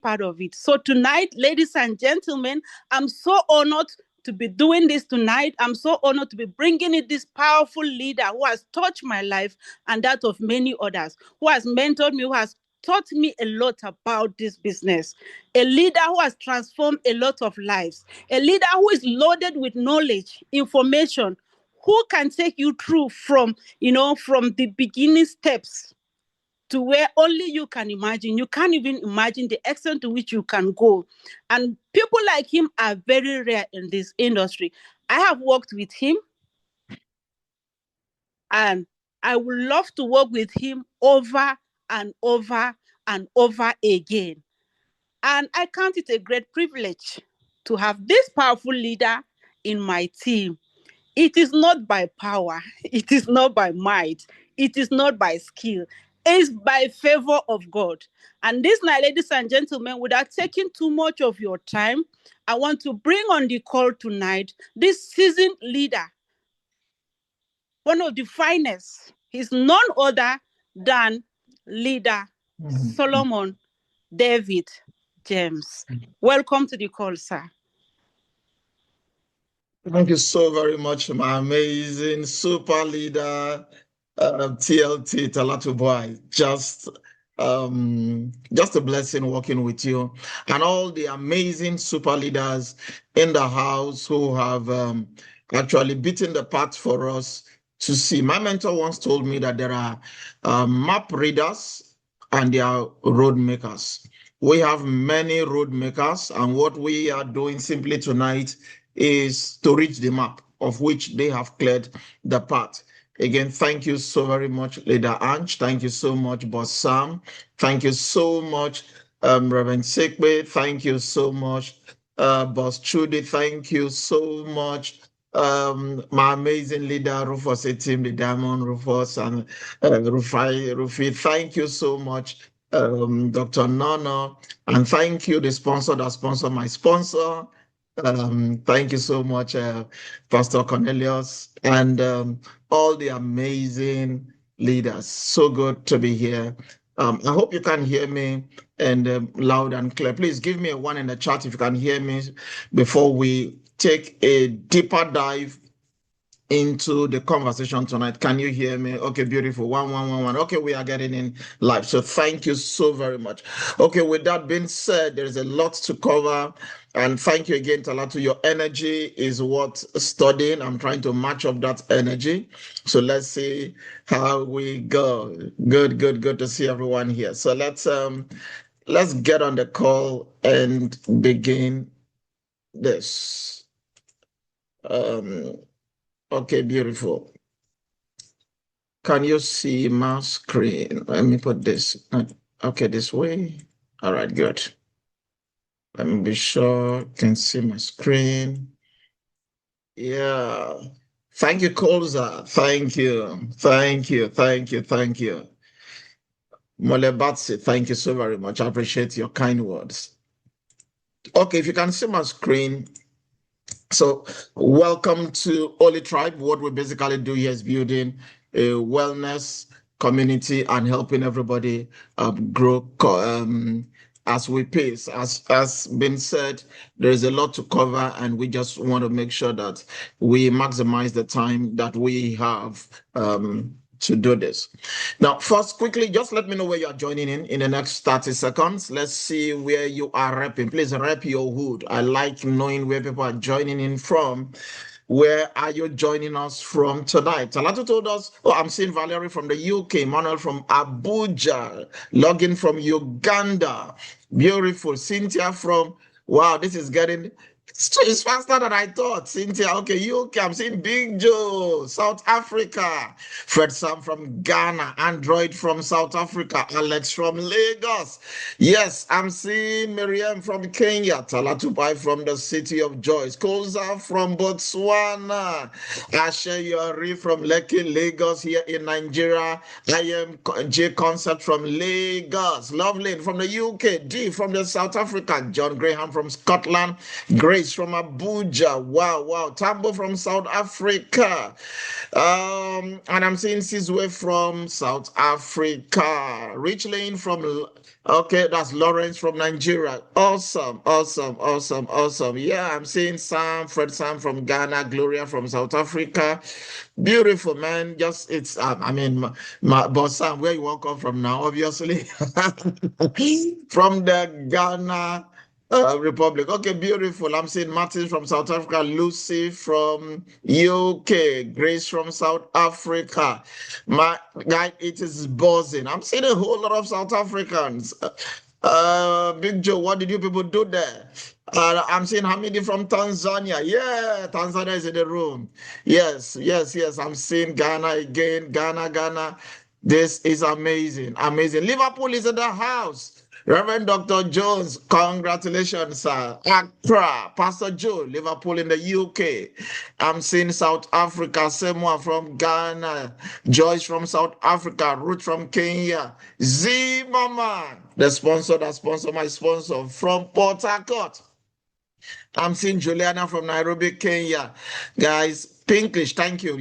part of it. So tonight, ladies and gentlemen, I'm so honored to be doing this tonight. I'm so honored to be bringing in this powerful leader who has touched my life and that of many others, who has mentored me, who has taught me a lot about this business. A leader who has transformed a lot of lives. A leader who is loaded with knowledge, information, who can take you through from the beginning steps to where only you can imagine. You can't even imagine the extent to which you can go. And people like him are very rare in this industry. I have worked with him and I would love to work with him over and over and over again. And I count it a great privilege to have this powerful leader in my team. It is not by power, it is not by might, it is not by skill. It's by favor of God. And this night, ladies and gentlemen, without taking too much of your time, I want to bring on the call tonight this seasoned leader, one of the finest. He's none other than leader Solomon David James. Welcome to the call, sir. Thank you so very much, my amazing super leader, TLT Talatu Boy. Just a blessing working with you and all the amazing super leaders in the house who have actually beaten the path for us to see. My mentor once told me that there are map readers and there are road makers. We have many road makers, and what we are doing simply tonight is to reach the map of which they have cleared the path. Again, thank you so very much, Leader Ange. Thank you so much, Boss Sam. Thank you so much, Reverend Sekwe. Thank you so much, Boss Trudy. Thank you so much, my amazing leader, Rufus Etim, the Diamond Rufus, and Rufi. Thank you so much, Dr. Nono. And thank you, the sponsor that sponsored my sponsor. Thank you so much, Pastor Cornelius, and all the amazing leaders. So good to be here. I hope you can hear me and loud and clear. Please give me a one in the chat if you can hear me before we take a deeper dive into the conversation tonight. Can you hear me? Okay, beautiful. 1111. Okay, we are getting in live. So thank you so very much. Okay, with that being said, there is a lot to cover. And thank you again, Talatu. Your energy is what studying. I'm trying to match up that energy. So let's see how we go. Good to see everyone here. So let's get on the call and begin this. Okay, beautiful. Can you see my screen? Let me put this. Okay, this way. All right, good. Let me be sure you can see my screen. Yeah. Thank you, Kolza. Thank you. Molebatsi, thank you so very much. I appreciate your kind words. Okay, if you can see my screen. So welcome to Holy Tribe. What we basically do here is building a wellness community and helping everybody grow as we pace. As been said, there is a lot to cover, and we just want to make sure that we maximize the time that we have to do this. Now, first, quickly, just let me know where you are joining in the next 30 seconds. Let's see where you are repping. Please rep your hood. I like knowing where people are joining in from. Where are you joining us from tonight? Talatu told us, oh, I'm seeing Valerie from the UK, Manuel from Abuja, logging from Uganda. Beautiful. Cynthia from, wow, this is getting, it's faster than I thought. Cynthia, okay, UK, I'm seeing Big Joe, South Africa. Fred Sam from Ghana, Android from South Africa, Alex from Lagos. Yes, I'm seeing Miriam from Kenya, Talatupai from the City of Joy, Koza from Botswana, Ashe Yori from Lekki, Lagos here in Nigeria. I am J Concert from Lagos, Loveland from the UK, D from the South Africa, John Graham from Scotland, Grace from Abuja, wow, Tambo from South Africa, and I'm seeing Sizwe from South Africa, Rich Lane from Okay, that's Lawrence from Nigeria. Awesome, awesome, awesome, awesome. Yeah, I'm seeing Sam from Ghana, Gloria from South Africa. Beautiful, man. Just it's I mean but Sam, where you walk up from now, obviously. From the Ghana Republic. Okay, beautiful. I'm seeing Martin from South Africa, Lucy from UK, Grace from South Africa. My guy, it is buzzing. I'm seeing a whole lot of South Africans. Big Joe, what did you people do there? I'm seeing Hamidi from Tanzania. Yeah, Tanzania is in the room. Yes, yes, yes. I'm seeing Ghana again. Ghana. This is amazing. Amazing. Liverpool is in the house. Reverend Dr. Jones, congratulations, sir. Accra, Pastor Joe, Liverpool in the UK. I'm seeing South Africa, Semwa from Ghana, Joyce from South Africa, Ruth from Kenya, Z Mama, the sponsor that sponsor my sponsor from Port Harcourt. I'm seeing Juliana from Nairobi, Kenya. Guys, Pinkish, thank you.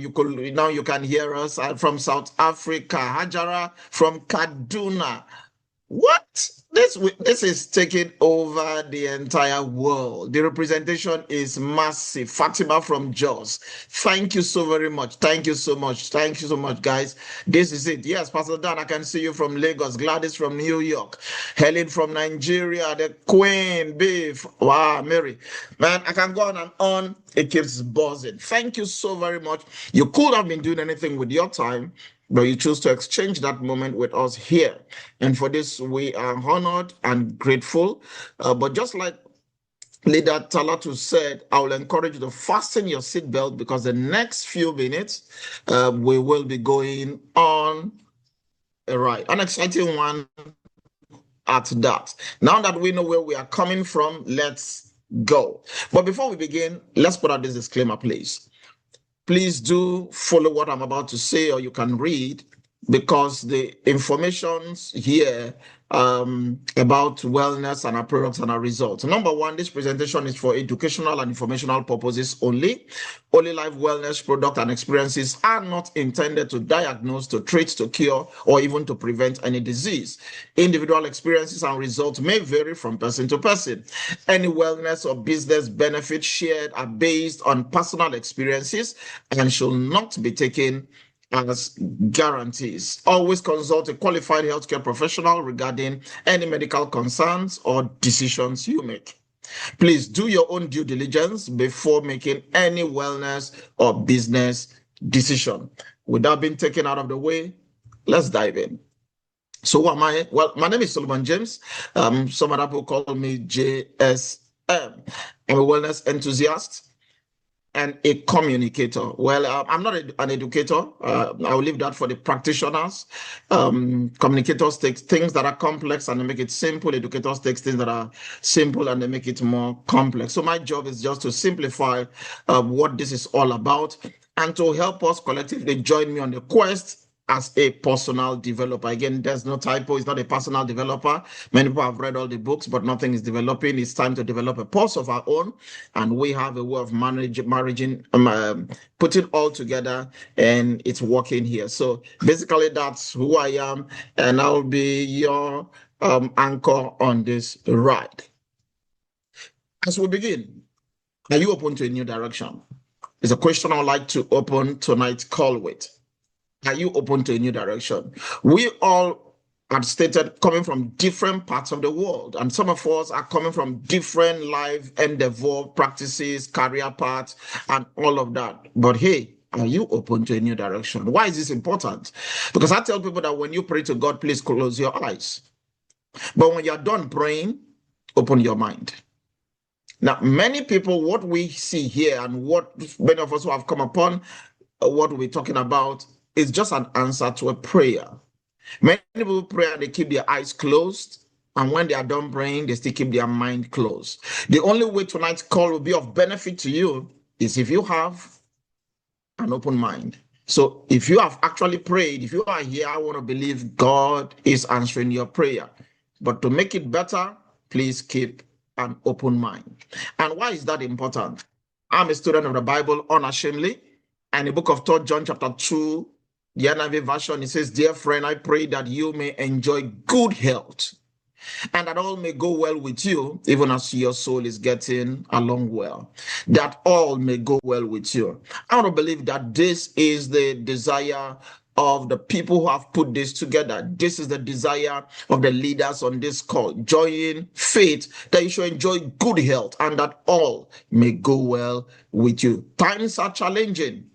Now you can hear us from South Africa. Hajara from Kaduna. What? This is taking over the entire world. The representation is massive. Fatima from Jos. Thank you so very much. Thank you so much. Thank you so much, guys. This is it. Yes, Pastor Dan, I can see you from Lagos. Gladys from New York. Helen from Nigeria. The Queen Beef. Wow, Mary. Man, I can go on and on. It keeps buzzing. Thank you so very much. You could have been doing anything with your time, but you choose to exchange that moment with us here. And for this, we are honored and grateful. But just like Leader Talatu said, I will encourage you to fasten your seatbelt because the next few minutes, we will be going on a ride, an exciting one at that. Now that we know where we are coming from, let's go. But before we begin, let's put out this disclaimer, please. Please do follow what I'm about to say, or you can read, because the information's here about wellness and our products and our results. Number one, this presentation is for educational and informational purposes only. OLYLIFE wellness product and experiences are not intended to diagnose, to treat, to cure, or even to prevent any disease. Individual experiences and results may vary from person to person. Any wellness or business benefits shared are based on personal experiences and should not be taken as guarantees. Always consult a qualified healthcare professional regarding any medical concerns or decisions you make. Please do your own due diligence before making any wellness or business decision. With that being taken out of the way, let's dive in. So who am I? Well, my name is Solomon James. Some other people call me JSM. I'm a wellness enthusiast and a communicator. Well, I'm not an educator. I'll leave that for the practitioners. Communicators take things that are complex and they make it simple. Educators take things that are simple and they make it more complex. So my job is just to simplify what this is all about and to help us collectively join me on the quest as a personal developer. Again, there's no typo. It's not a personal developer. Many people have read all the books, but nothing is developing. It's time to develop a pulse of our own. And we have a way of putting all together, and it's working here. So basically, that's who I am, and I'll be your anchor on this ride. As we begin, are you open to a new direction? It's a question I'd like to open tonight's call with. Are you open to a new direction? We all are stated coming from different parts of the world, and some of us are coming from different life endeavor, practices, career paths, and all of that. But hey, are you open to a new direction? Why is this important? Because I tell people that when you pray to God, please close your eyes. But when you're done praying, open your mind. Now, many people, what we see here and what many of us who have come upon what we're talking about is just an answer to a prayer. Many people pray and they keep their eyes closed, and when they are done praying, they still keep their mind closed. The only way tonight's call will be of benefit to you is if you have an open mind. So if you have actually prayed, if you are here, I want to believe God is answering your prayer. But to make it better, please keep an open mind. And why is that important? I'm a student of the Bible unashamedly. And the book of 3 John chapter 2, the NIV version, it says, "Dear friend, I pray that you may enjoy good health and that all may go well with you, even as your soul is getting along well. That all may go well with you. I want to believe that this is the desire of the people who have put this together. This is the desire of the leaders on this call. Join faith that you should enjoy good health and that all may go well with you. Times are challenging,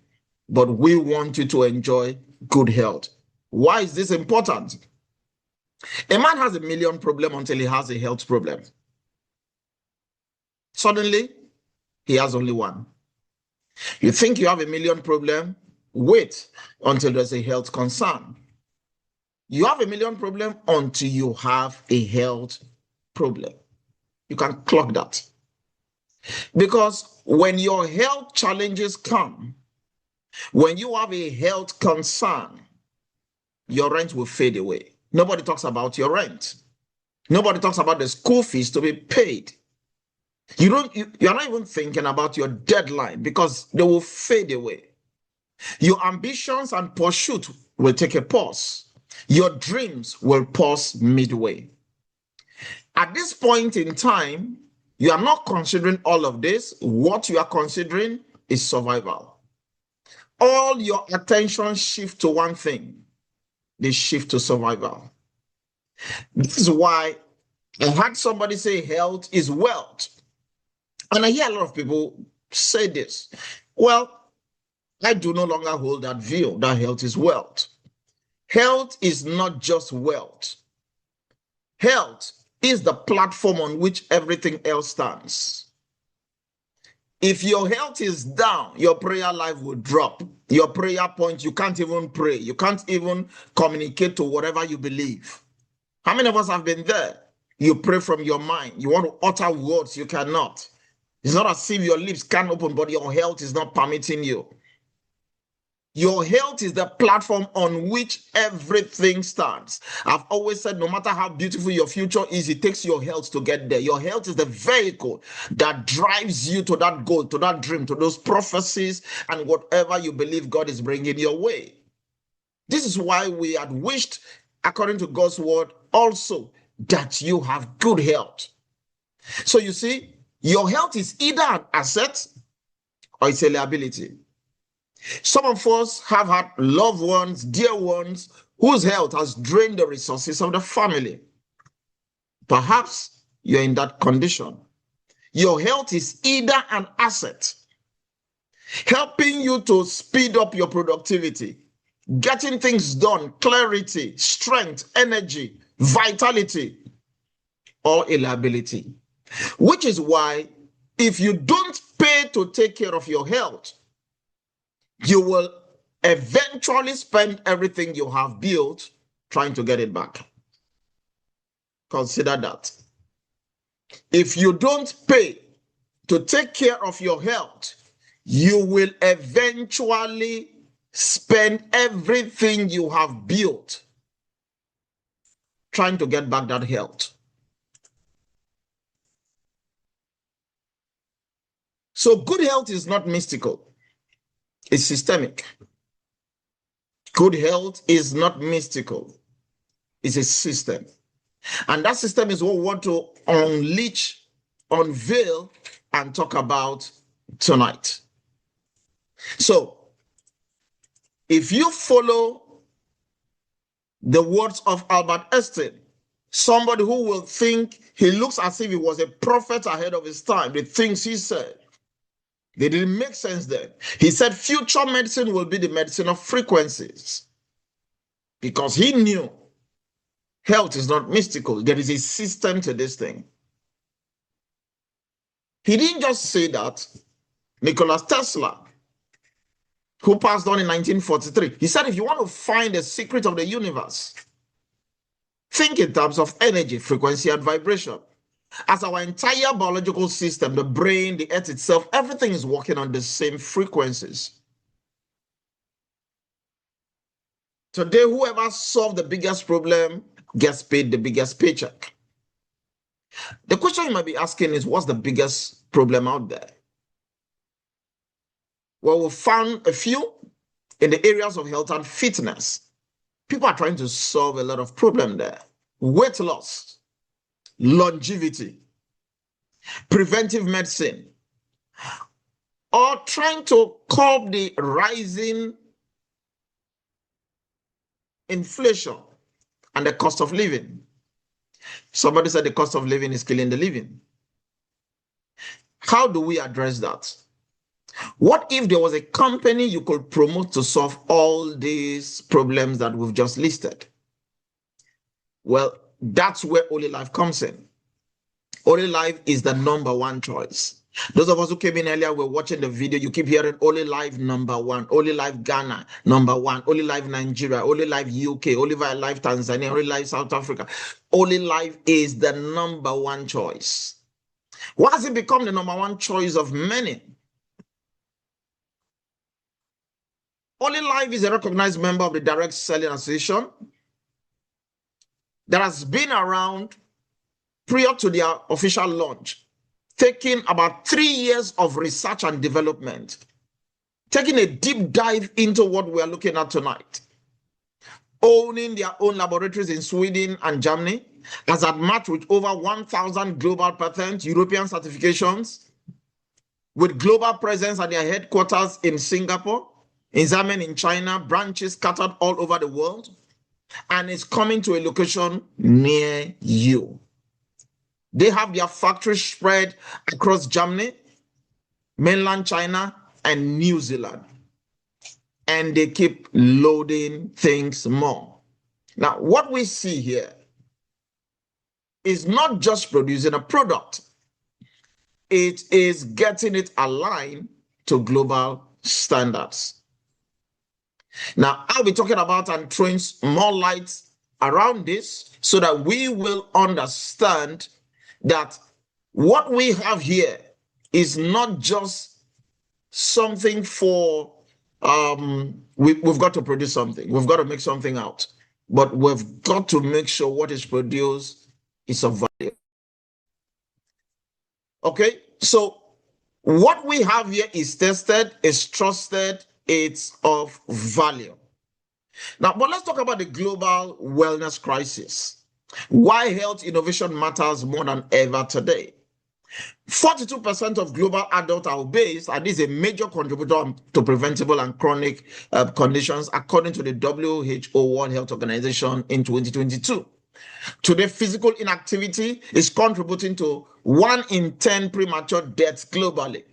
but we want you to enjoy good health. Why is this important? A man has a million problems until he has a health problem. Suddenly, he has only one. You think you have a million problems? Wait until there's a health concern. You have a million problems until you have a health problem. You can clock that. Because when your health challenges come, when you have a health concern, your rent will fade away. Nobody talks about your rent. Nobody talks about the school fees to be paid. You're not even thinking about your deadline because they will fade away. Your ambitions and pursuit will take a pause. Your dreams will pause midway. At this point in time, you are not considering all of this. What you are considering is survival. All your attention shifts to one thing. They shift to survival. This is why I had somebody say health is wealth. And I hear a lot of people say this. Well, I do no longer hold that view that health is wealth. Health is not just wealth. Health is the platform on which everything else stands. If your health is down, your prayer life will drop. Your prayer point, you can't even pray. You can't even communicate to whatever you believe. How many of us have been there? You pray from your mind. You want to utter words, you cannot. It's not as if your lips can't open, but your health is not permitting you. Your health is the platform on which everything starts. I've always said, no matter how beautiful your future is, it takes your health to get there. Your health is the vehicle that drives you to that goal, to that dream, to those prophecies, and whatever you believe God is bringing your way. This is why we had wished, according to God's word, also that you have good health. So you see, your health is either an asset or it's a liability. Some of us have had loved ones, dear ones, whose health has drained the resources of the family. Perhaps you're in that condition. Your health is either an asset, helping you to speed up your productivity, getting things done, clarity, strength, energy, vitality, or a liability. Which is why if you don't pay to take care of your health, you will eventually spend everything you have built trying to get it back. Consider that. If you don't pay to take care of your health, you will eventually spend everything you have built trying to get back that health. So good health is not mystical. It's systemic. Good health is not mystical. It's a system. And that system is what we want to unveil, and talk about tonight. So, if you follow the words of Albert Einstein, somebody who will think he looks as if he was a prophet ahead of his time, the things he said, they didn't make sense then. He said future medicine will be the medicine of frequencies, because he knew health is not mystical. There is a system to this thing. He didn't just say that. Nikola Tesla, who passed on in 1943, he said if you want to find the secret of the universe, think in terms of energy, frequency, and vibration. As our entire biological system, the brain, the earth itself, everything is working on the same frequencies. Today, whoever solved the biggest problem gets paid the biggest paycheck. The question you might be asking is, what's the biggest problem out there? Well, we found a few in the areas of health and fitness. People are trying to solve a lot of problems there. Weight loss. longevity, preventive medicine, or trying to curb the rising inflation and the cost of living. Somebody said the cost of living is killing the living. How do we address that? What if there was a company you could promote to solve all these problems that we've just listed? Well, that's where OLYLIFE comes in. OLYLIFE is the number one choice. Those of us who came in earlier were watching the video. You keep hearing OLYLIFE number one, OLYLIFE Ghana number one, OLYLIFE Nigeria, OLYLIFE UK, OLYLIFE Tanzania, OLYLIFE South Africa. OLYLIFE is the number one choice. Why has it become the number one choice of many? OLYLIFE is a recognized member of the Direct Selling Association that has been around prior to their official launch, taking about 3 years of research and development, taking a deep dive into what we are looking at tonight, owning their own laboratories in Sweden and Germany, has had matched with over 1,000 global patents, European certifications, with global presence at their headquarters in Singapore, in Xiamen in China, branches scattered all over the world, and is coming to a location near you. They have their factories spread across Germany, mainland China, and New Zealand. And they keep loading things more. Now, what we see here is not just producing a product, it is getting it aligned to global standards. Now, I'll be talking about and throwing more light around this so that we will understand that what we have here is not just something for, we've got to produce something. We've got to make something out. But we've got to make sure what is produced is of value. Okay, so what we have here is tested, is trusted, it's of value. Now, but let's talk about the global wellness crisis. Why health innovation matters more than ever today. 42% of global adults are obese, and this is a major contributor to preventable and chronic conditions, according to the WHO World Health Organization in 2022. Today, physical inactivity is contributing to 1 in 10 premature deaths globally.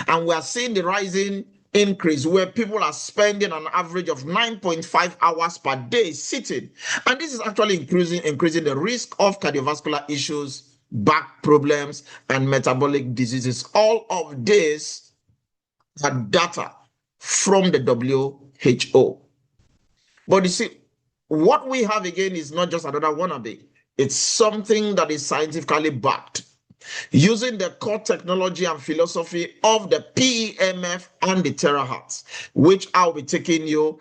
And we are seeing the rising increase where people are spending an average of 9.5 hours per day sitting. And this is actually increasing the risk of cardiovascular issues, back problems, and metabolic diseases. All of this are data from the WHO. But you see, what we have again is not just another wannabe. It's something that is scientifically backed, using the core technology and philosophy of the PEMF and the terahertz, which I'll be taking you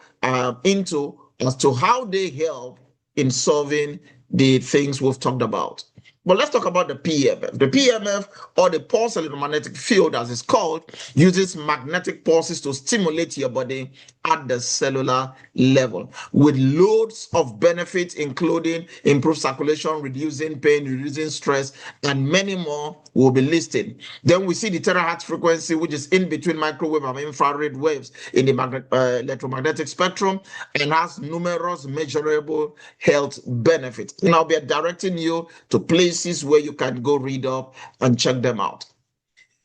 into as to how they help in solving the things we've talked about. But let's talk about the PEMF. The PEMF, or the pulse electromagnetic field as it's called, uses magnetic pulses to stimulate your body at the cellular level with loads of benefits, including improved circulation, reducing pain, reducing stress, and many more will be listed. Then we see the terahertz frequency, which is in between microwave and infrared waves in the electromagnetic spectrum, and has numerous measurable health benefits. And I'll be directing you to places where you can go read up and check them out.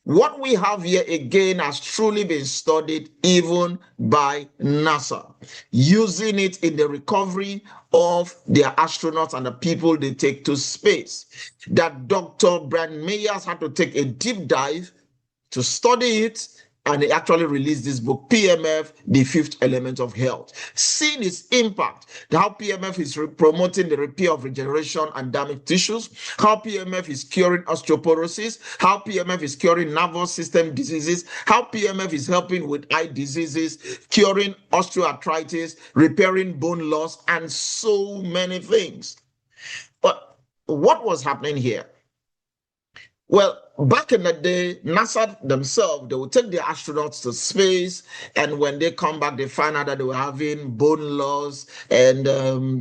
What we have here again has truly been studied even by NASA, using it in the recovery of their astronauts and the people they take to space. That Dr. Brian Mayers had to take a deep dive to study it, and he actually released this book, PMF, The Fifth Element of Health. Seeing its impact, how PMF is promoting the repair of regeneration and damaged tissues, how PMF is curing osteoporosis, how PMF is curing nervous system diseases, how PMF is helping with eye diseases, curing osteoarthritis, repairing bone loss, and so many things. But what was happening here? Well, back in the day, NASA themselves, they would take the astronauts to space, and when they come back, they find out that they were having bone loss and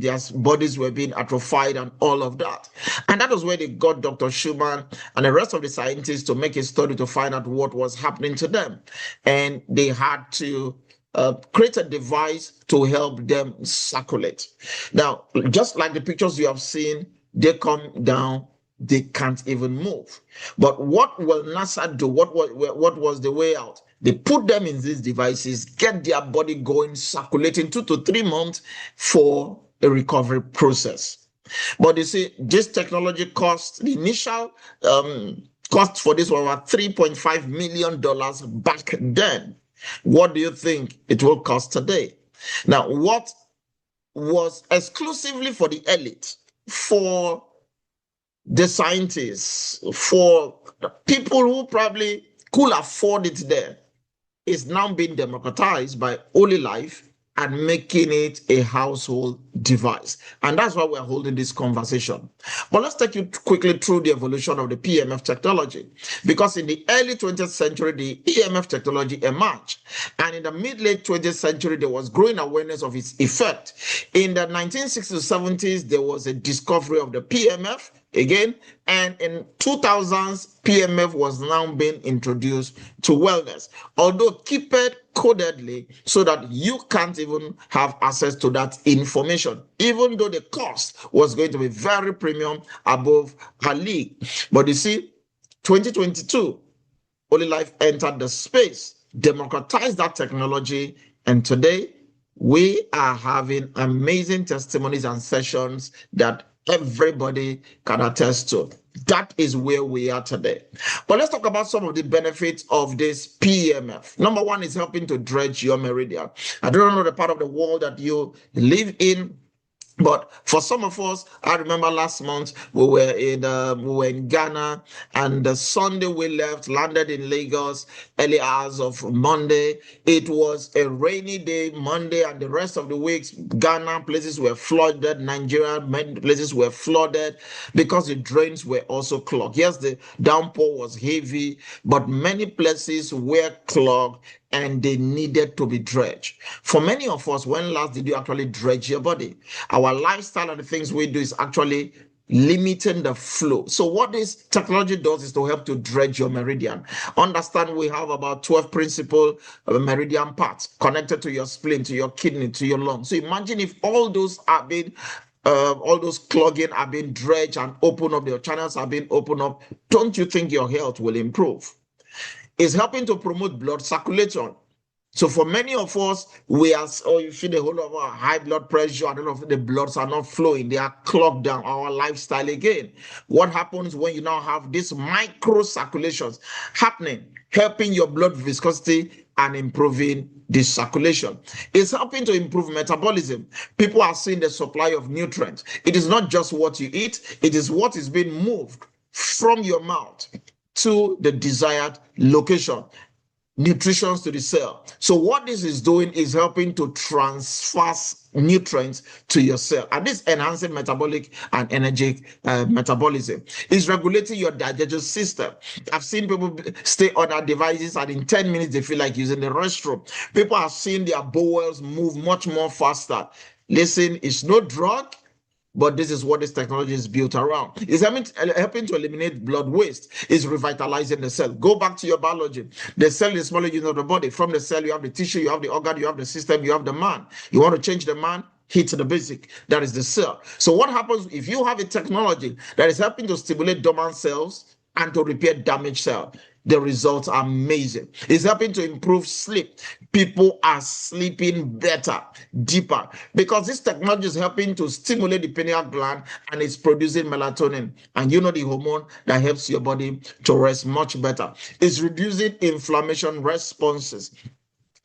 their bodies were being atrophied and all of that. And that was where they got Dr. Schumann and the rest of the scientists to make a study to find out what was happening to them. And they had to create a device to help them circulate. Now, just like the pictures you have seen, they come down, they can't even move. But what will NASA do? What was the way out? They put them in these devices, get their body going, circulating 2 to 3 months for a recovery process. But you see, this technology cost, the initial cost for this one was $3.5 million back then. What do you think it will cost today? Now, what was exclusively for the elite, for the scientists, for people who probably could afford it there, is now being democratized by OLYLIFE and making it a household device. And that's why we're holding this conversation. But let's take you quickly through the evolution of the PMF technology. Because in the early 20th century, the EMF technology emerged. And in the mid-late 20th century, there was growing awareness of its effect. In the 1960s to 70s, there was a discovery of the PMF again, and in 2000s, PMF was now being introduced to wellness, although keep it codedly so that you can't even have access to that information, even though the cost was going to be very premium above her league. But you see, 2022, OLYLIFE entered the space, democratized that technology, and today we are having amazing testimonies and sessions that everybody can attest to. That is where we are today. But let's talk about some of the benefits of this PEMF. Number one is helping to dredge your meridian. I don't know the part of the world that you live in, but for some of us, I remember last month we were in Ghana, and the Sunday we left, landed in Lagos, early hours of Monday. It was a rainy day, Monday, and the rest of the weeks, Ghana places were flooded, Nigeria many places were flooded because the drains were also clogged. Yes, the downpour was heavy, but many places were clogged and they needed to be dredged. For many of us, when last did you actually dredge your body? Our lifestyle and the things we do is actually limiting the flow. So what this technology does is to help to dredge your meridian. Understand we have about 12 principal meridian parts connected to your spleen, to your kidney, to your lungs. So imagine if all those clogging are being dredged and open up, your channels are being opened up. Don't you think your health will improve? Is helping to promote blood circulation. So for many of us, you feel the whole of our high blood pressure, and all of the bloods are not flowing. They are clogged down, our lifestyle again. What happens when you now have these micro circulations happening, helping your blood viscosity and improving the circulation? It's helping to improve metabolism. People are seeing the supply of nutrients. It is not just what you eat, it is what is being moved from your mouth to the desired location, nutrition to the cell. So what this is doing is helping to transfer nutrients to your cell, and this enhancing metabolic and energy metabolism. Is regulating your digestive system. I've seen people stay on our devices and in 10 minutes they feel like using the restroom. People are seeing their bowels move much more faster. Listen, it's no drug, but this is what this technology is built around. It's helping to eliminate blood waste. It's revitalizing the cell. Go back to your biology. The cell is the smallest unit of the body. From the cell, you have the tissue, you have the organ, you have the system, you have the man. You want to change the man? Hit the basic. That is the cell. So what happens if you have a technology that is helping to stimulate dormant cells and to repair damaged cells? The results are amazing. It's helping to improve sleep. People are sleeping better, deeper, because this technology is helping to stimulate the pineal gland and it's producing melatonin. And you know the hormone that helps your body to rest much better. It's reducing inflammation responses.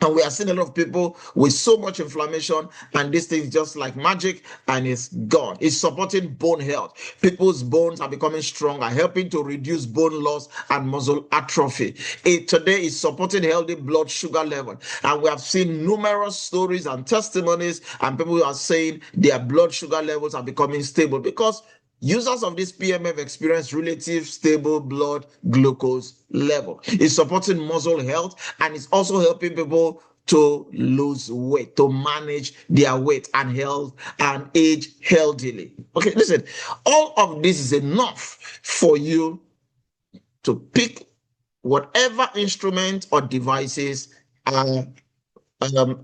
And we are seeing a lot of people with so much inflammation, and this thing is just like magic and it's gone. It's supporting bone health. People's bones are becoming stronger, helping to reduce bone loss and muscle atrophy. It today is supporting healthy blood sugar level. And we have seen numerous stories and testimonies, and people are saying their blood sugar levels are becoming stable because Users of this PMF experience relative stable blood glucose level. It's supporting muscle health, and it's also helping people to lose weight, to manage their weight and health and age healthily. Okay, listen, all of this is enough for you to pick whatever instrument or devices are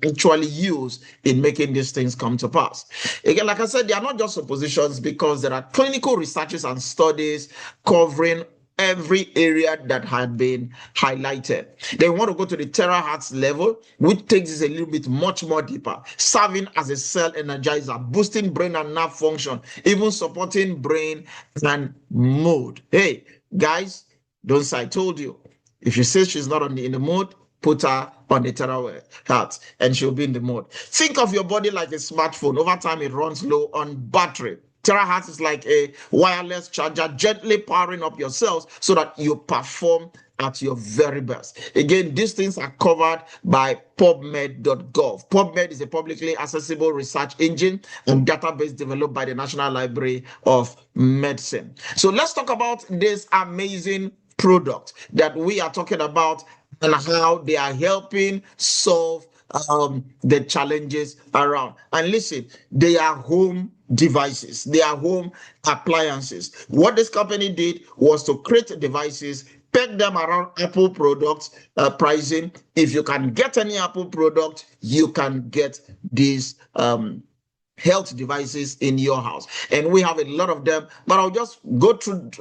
actually use in making these things come to pass. Again, like I said, they are not just suppositions, because there are clinical researches and studies covering every area that had been highlighted. They want to go to the terahertz level, which takes this a little bit much more deeper, serving as a cell energizer, boosting brain and nerve function, even supporting brain and mood. Hey, guys, don't say I told you. If you say she's not in the mood, put her on the terahertz and she'll be in the mode. Think of your body like a smartphone. Over time, it runs low on battery. Terahertz is like a wireless charger, gently powering up your cells so that you perform at your very best. Again, these things are covered by PubMed.gov. PubMed is a publicly accessible research engine and database developed by the National Library of Medicine. So let's talk about this amazing product that we are talking about and how they are helping solve the challenges around. And listen, they are home devices, they are home appliances. What this company did was to create devices, peg them around Apple products pricing. If you can get any Apple product, you can get these health devices in your house. And we have a lot of them, but I'll just go through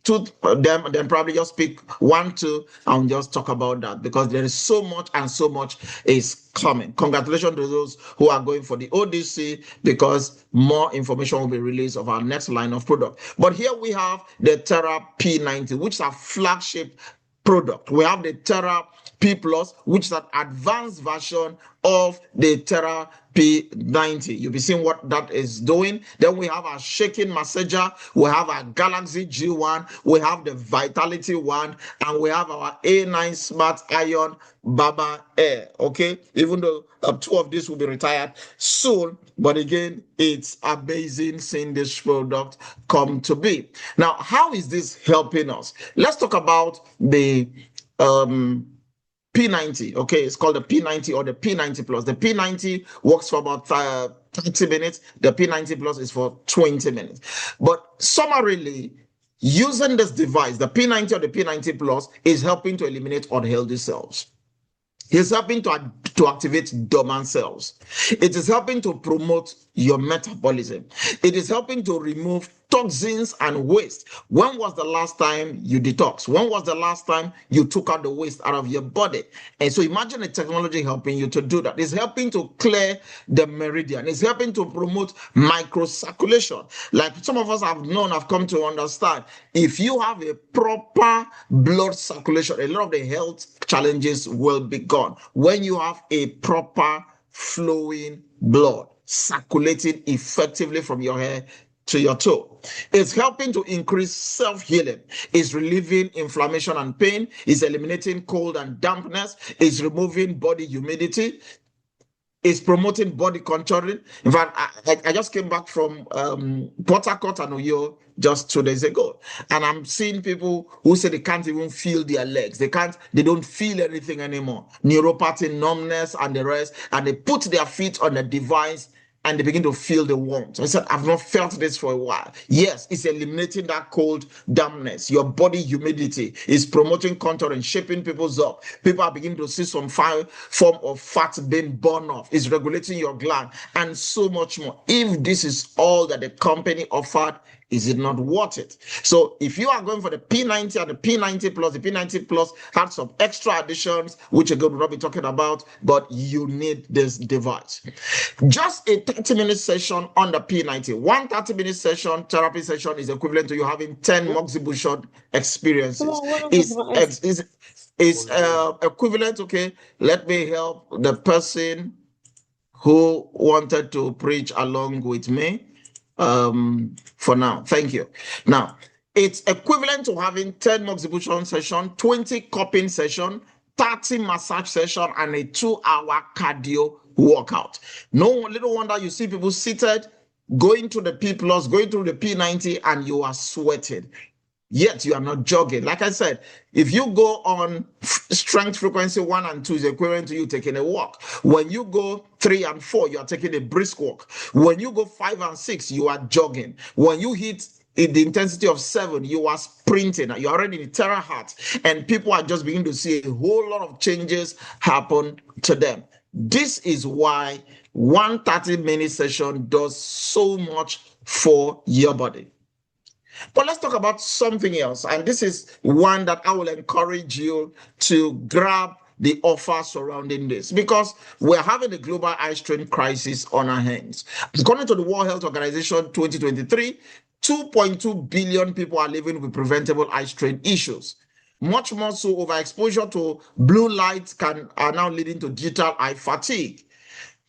to them and then probably just pick one, two, and just talk about that, because there is so much and so much is coming. Congratulations to those who are going for the ODC, because more information will be released of our next line of product. But here we have the Terra P90, which is a flagship product. We have the Terra P Plus, which is an advanced version of the Terra P90. You'll be seeing what that is doing. Then we have our shaking massager, we have our Galaxy G1, we have the Vitality One, and we have our A9 Smart Iron Baba Air. Okay, even though two of these will be retired soon, but again, it's amazing seeing this product come to be. Now, how is this helping us? Let's talk about the P90. Okay, it's called the P90 or the P90 Plus. The P90 works for about 30 minutes. The P90 Plus is for 20 minutes. But summarily, using this device, the P90 or the P90 Plus, is helping to eliminate unhealthy cells. It's helping to activate dormant cells. It is helping to promote your metabolism. It is helping to remove toxins and waste. When was the last time you detox? When was the last time you took out the waste out of your body? And so imagine a technology helping you to do that. It's helping to clear the meridian. It's helping to promote microcirculation. Like some of us have come to understand, if you have a proper blood circulation, a lot of the health challenges will be gone. When you have a proper flowing blood circulating effectively from your hair to your toe. It's helping to increase self-healing. It's relieving inflammation and pain. It's eliminating cold and dampness. It's removing body humidity. It's promoting body contouring. In fact, I just came back from Port Harcourt and Uyo just 2 days ago, and I'm seeing people who say they can't even feel their legs. They don't feel anything anymore. Neuropathy, numbness, and the rest. And they put their feet on the device and they begin to feel the warmth. I said, I've not felt this for a while. Yes, it's eliminating that cold dampness. Your body humidity is promoting contouring, shaping people's up. People are beginning to see some form of fat being burned off. It's regulating your gland and so much more. If this is all that the company offered, is it not worth it? So if you are going for the P90 and the P90 Plus, the P90 Plus had some extra additions, which again we'll not be talking about, but you need this device. Just a 30-minute session on the P90. One 30-minute session, therapy session, is equivalent to you having 10 moxibustion experiences. Is equivalent, okay? Let me help the person who wanted to preach along with me. For now, thank you. Now, it's equivalent to having 10 moxibustion session, 20 cupping session, 30 massage session, and a 2-hour cardio workout. No little wonder you see people seated going to the P plus, going through the P90, and you are sweating. Yet you are not jogging. Like I said, if you go on strength frequency 1 and 2 is equivalent to you taking a walk. When you go 3 and 4, you are taking a brisk walk. When you go 5 and 6, you are jogging. When you hit the intensity of 7, you are sprinting. You're already in terahertz, and people are just beginning to see a whole lot of changes happen to them. This is why one 30-minute session does so much for your body. But let's talk about something else. And this is one that I will encourage you to grab the offer surrounding this, because we're having a global eye strain crisis on our hands. According to the World Health Organization 2023, 2.2 billion people are living with preventable eye strain issues. Much more so, overexposure to blue light are now leading to digital eye fatigue.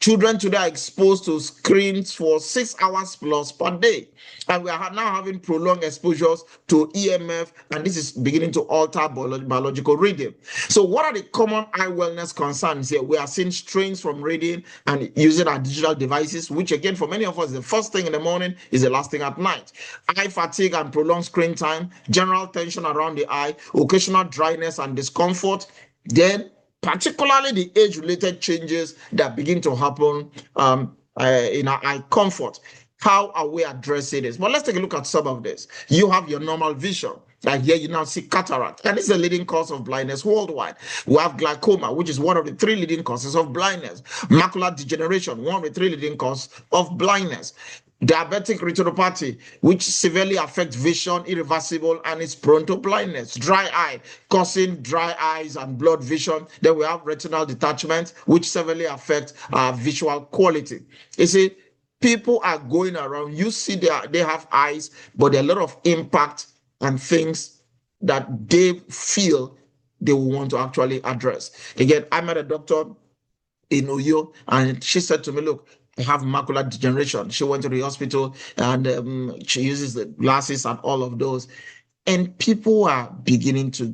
Children today are exposed to screens for 6 hours plus per day. And we are now having prolonged exposures to EMF, and this is beginning to alter biological rhythm. So what are the common eye wellness concerns here? We are seeing strains from reading and using our digital devices, which again, for many of us, the first thing in the morning is the last thing at night. Eye fatigue and prolonged screen time, general tension around the eye, occasional dryness and discomfort. Then particularly the age-related changes that begin to happen in our eye comfort. How are we addressing this? But let's take a look at some of this. You have your normal vision. Like here, you now see cataract, and it's the leading cause of blindness worldwide. We have glaucoma, which is one of the 3 leading causes of blindness. Macular degeneration, one of the 3 leading causes of blindness. Diabetic retinopathy, which severely affects vision, irreversible, and is prone to blindness. Dry eye, causing dry eyes and blurred vision. Then we have retinal detachment, which severely affects our visual quality. You see, people are going around, you see they have eyes, but there are a lot of impact and things that they feel they will want to actually address. Again, I met a doctor in Uyo, and she said to me, look, I have macular degeneration. She went to the hospital, and she uses the glasses and all of those. And people are beginning to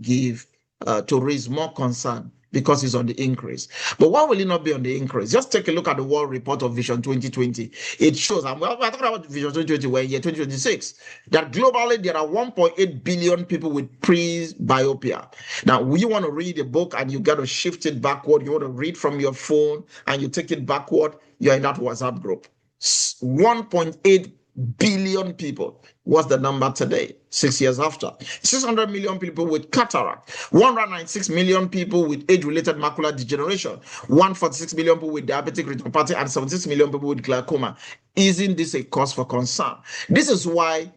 to raise more concern because it's on the increase. But why will it not be on the increase? Just take a look at the World Report of Vision 2020. It shows, and we're talking about Vision 2020, we're in year 2026, that globally there are 1.8 billion people with presbyopia. Now, you want to read a book and you got to shift it backward. You want to read from your phone and you take it backward, you're in that WhatsApp group. 1.8 billion people. What's the number today, 6 years after? 600 million people with cataract, 196 million people with age-related macular degeneration, 146 million people with diabetic retinopathy, and 76 million people with glaucoma. Isn't this a cause for concern? This is why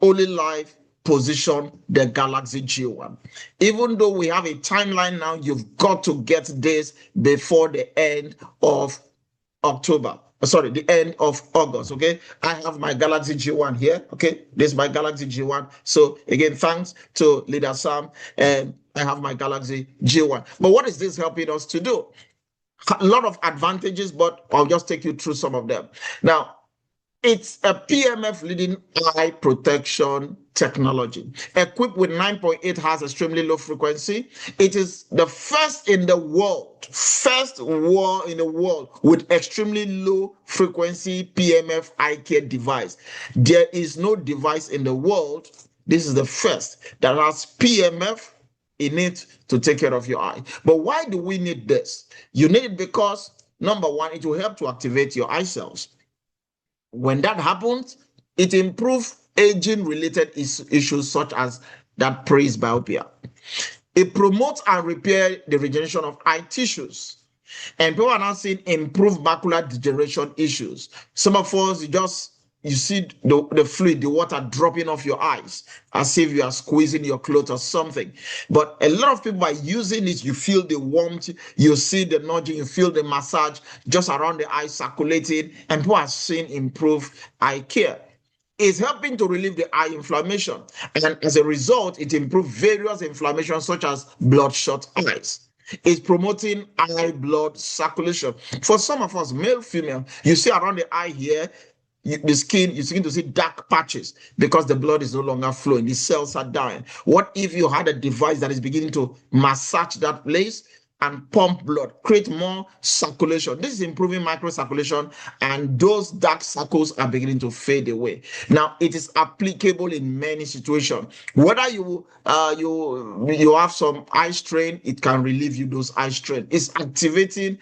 OLYLIFE position the Galaxy G1. Even though we have a timeline now, you've got to get this before the end of October. Sorry, the end of August. Okay, I have my Galaxy G1 here. Okay, this is my Galaxy G1. So again, thanks to Leader Sam, and I have my Galaxy G1. But what is this helping us to do? A lot of advantages, but I'll just take you through some of them. Now, it's a PMF leading eye protection technology. Equipped with 9.8 Hz extremely low frequency, it is the first in the world with extremely low frequency PMF eye care device. There is no device in the world, this is the first, that has PMF in it to take care of your eye. But why do we need this? You need it because, number one, it will help to activate your eye cells. When that happens, it improves aging-related issues such as that presbyopia. It promotes and repairs the regeneration of eye tissues. And people are now seeing improved macular degeneration issues. Some of us, you see the fluid, the water dropping off your eyes as if you are squeezing your clothes or something. But a lot of people are using it. You feel the warmth, you see the nudging, you feel the massage just around the eye circulating, and people are seeing improved eye care. It's helping to relieve the eye inflammation. And as a result, it improves various inflammations such as bloodshot eyes. It's promoting eye blood circulation. For some of us, male, female, you see around the eye here, the skin, you begin to see dark patches because the blood is no longer flowing. The cells are dying. What if you had a device that is beginning to massage that place? and pump blood, create more circulation. This is improving microcirculation, and those dark circles are beginning to fade away. Now, it is applicable in many situations. Whether you have some eye strain, it can relieve you those eye strain. It's alleviating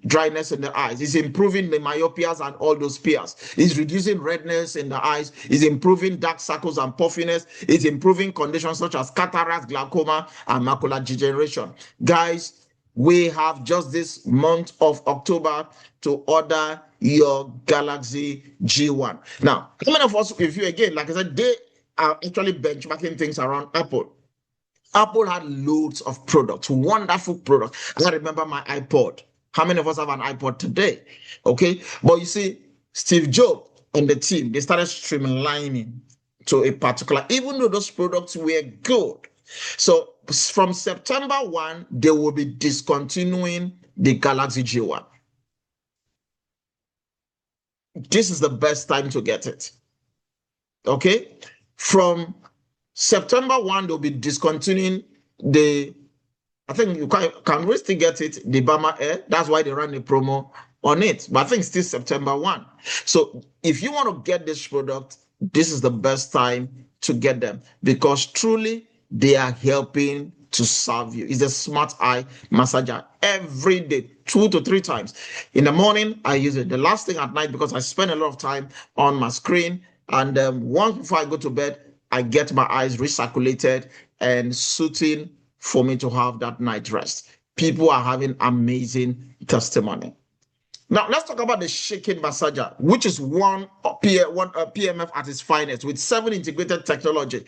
dryness in the eyes. It's improving the myopias and all those peers. It's reducing redness in the eyes. It's improving dark circles and puffiness. It's improving conditions such as cataracts, glaucoma, and macular degeneration. Guys, we have just this month of October to order your Galaxy G1. Now, how many of us, if you again, like I said, they are actually benchmarking things around Apple. Apple had loads of products, wonderful products. I remember my iPod. How many of us have an iPod today? Okay. But you see, Steve Jobs and the team, they started streamlining to a particular, even though those products were good. So from September 1, they will be discontinuing the Galaxy G1. This is the best time to get it. Okay. From September 1, they'll be discontinuing I think you can we still get it, the Bama Air. That's why they ran the promo on it. But I think it's still September 1. So if you want to get this product, this is the best time to get them, because truly they are helping to serve you. It's a smart eye massager every day, 2 to 3 times. In the morning, I use it. The last thing at night, because I spend a lot of time on my screen. And once before I go to bed, I get my eyes recirculated and suiting for me to have that night rest. People are having amazing testimony. Now, let's talk about the shaking massager, which is one PMF at its finest with 7 integrated technology.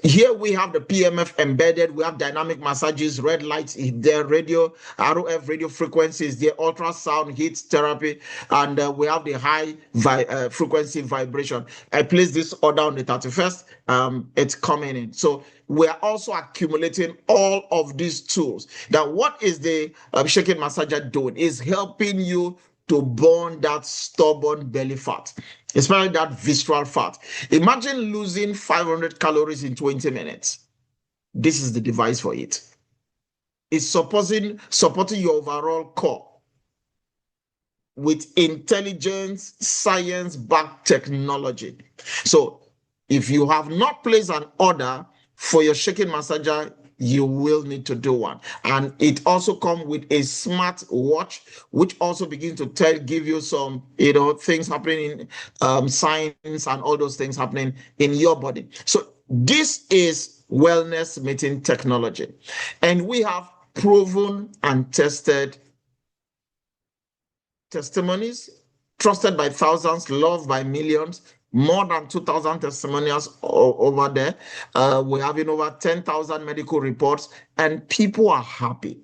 Here we have the PMF embedded. We have dynamic massages, red lights, there, radio, ROF radio frequencies, the ultrasound heat therapy, and we have the high frequency vibration. I placed this order on the 31st. It's coming in. So we are also accumulating all of these tools. Now, what is the shaking massager doing? Is helping you to burn that stubborn belly fat, especially that visceral fat. Imagine losing 500 calories in 20 minutes. This is the device for it. It's supporting your overall core with intelligence, science-backed technology. So if you have not placed an order for your shaking massager, you will need to do one. And it also comes with a smart watch, which also begins to give you some, things happening in science and all those things happening in your body. So this is wellness meeting technology. And we have proven and tested testimonies, trusted by thousands, loved by millions. More than 2,000 testimonials over there. We're having over 10,000 medical reports, and people are happy,